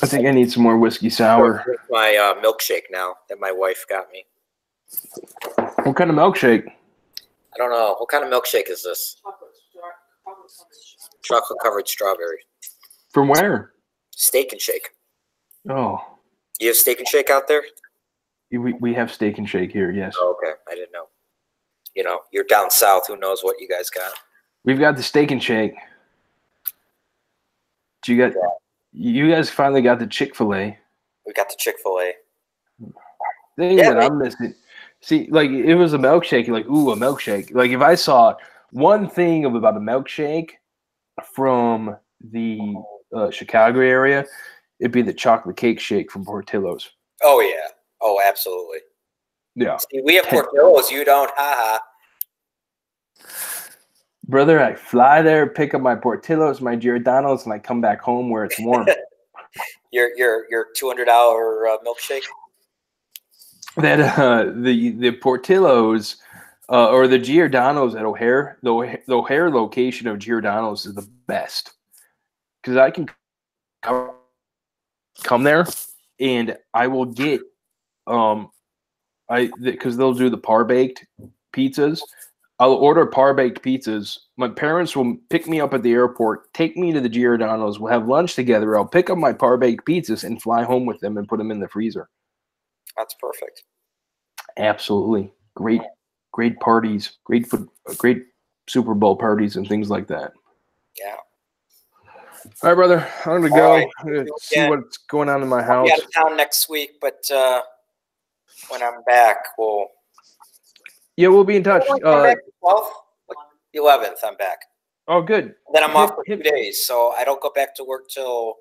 I think I need some more whiskey sour. My milkshake now that my wife got me. What kind of milkshake? I don't know. What kind of milkshake is this? Chocolate covered strawberry. From where? Steak and Shake. Oh. You have Steak and Shake out there? We have Steak and Shake here, yes. Oh, okay. I didn't know. You're down south. Who knows what you guys got? We've got the Steak and Shake. You guys finally got the Chick-fil-A. We got the Chick-fil-A. Thing that I'm missing. See, like, it was a milkshake. You're like, ooh, a milkshake. Like, if I saw one thing about a milkshake from the Chicago area, it'd be the chocolate cake shake from Portillo's. Oh, yeah. Oh, absolutely. Yeah. See, we have Portillo's. You don't. Ha-ha. Brother, I fly there, pick up my Portillo's, my Giordano's, and I come back home where it's warm. Your $200 milkshake? That the Portillo's or the Giordano's at O'Hare, the O'Hare location of Giordano's is the best because I can come there and I will get because they'll do the par baked pizzas. I'll order par baked pizzas. My parents will pick me up at the airport, take me to the Giordano's. We'll have lunch together. I'll pick up my par baked pizzas and fly home with them and put them in the freezer. That's perfect. Absolutely. Great parties, great Super Bowl parties and things like that. Yeah. All right, brother. I'm going to go. Right. I'm going to see what's going on in my house. I'll be out of town next week, but when I'm back, we'll be in touch. 12th? 11th, I'm back. Oh, good. Then I'm off for 2 days, so I don't go back to work till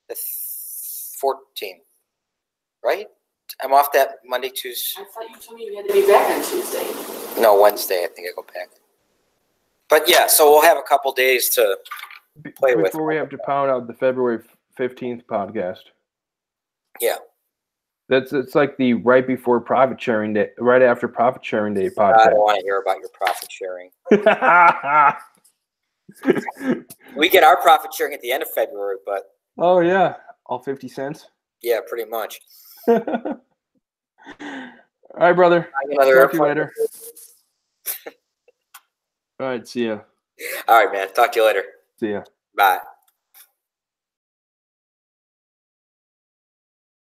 the 14th, right? I'm off that Monday, Tuesday. I thought you told me you had to be back on Tuesday. No, Wednesday, I think I go back. But yeah, so we'll have a couple days to play with before we have to pound out the February 15th podcast. Yeah. It's like the right before profit sharing day, right after profit sharing day I podcast. don't want to hear about your profit sharing. We get our profit sharing at the end of February, but oh yeah, all 50 cents. Yeah, pretty much. All right, brother. Talk to you later. All right, see ya. All right, man. Talk to you later. See ya. Bye.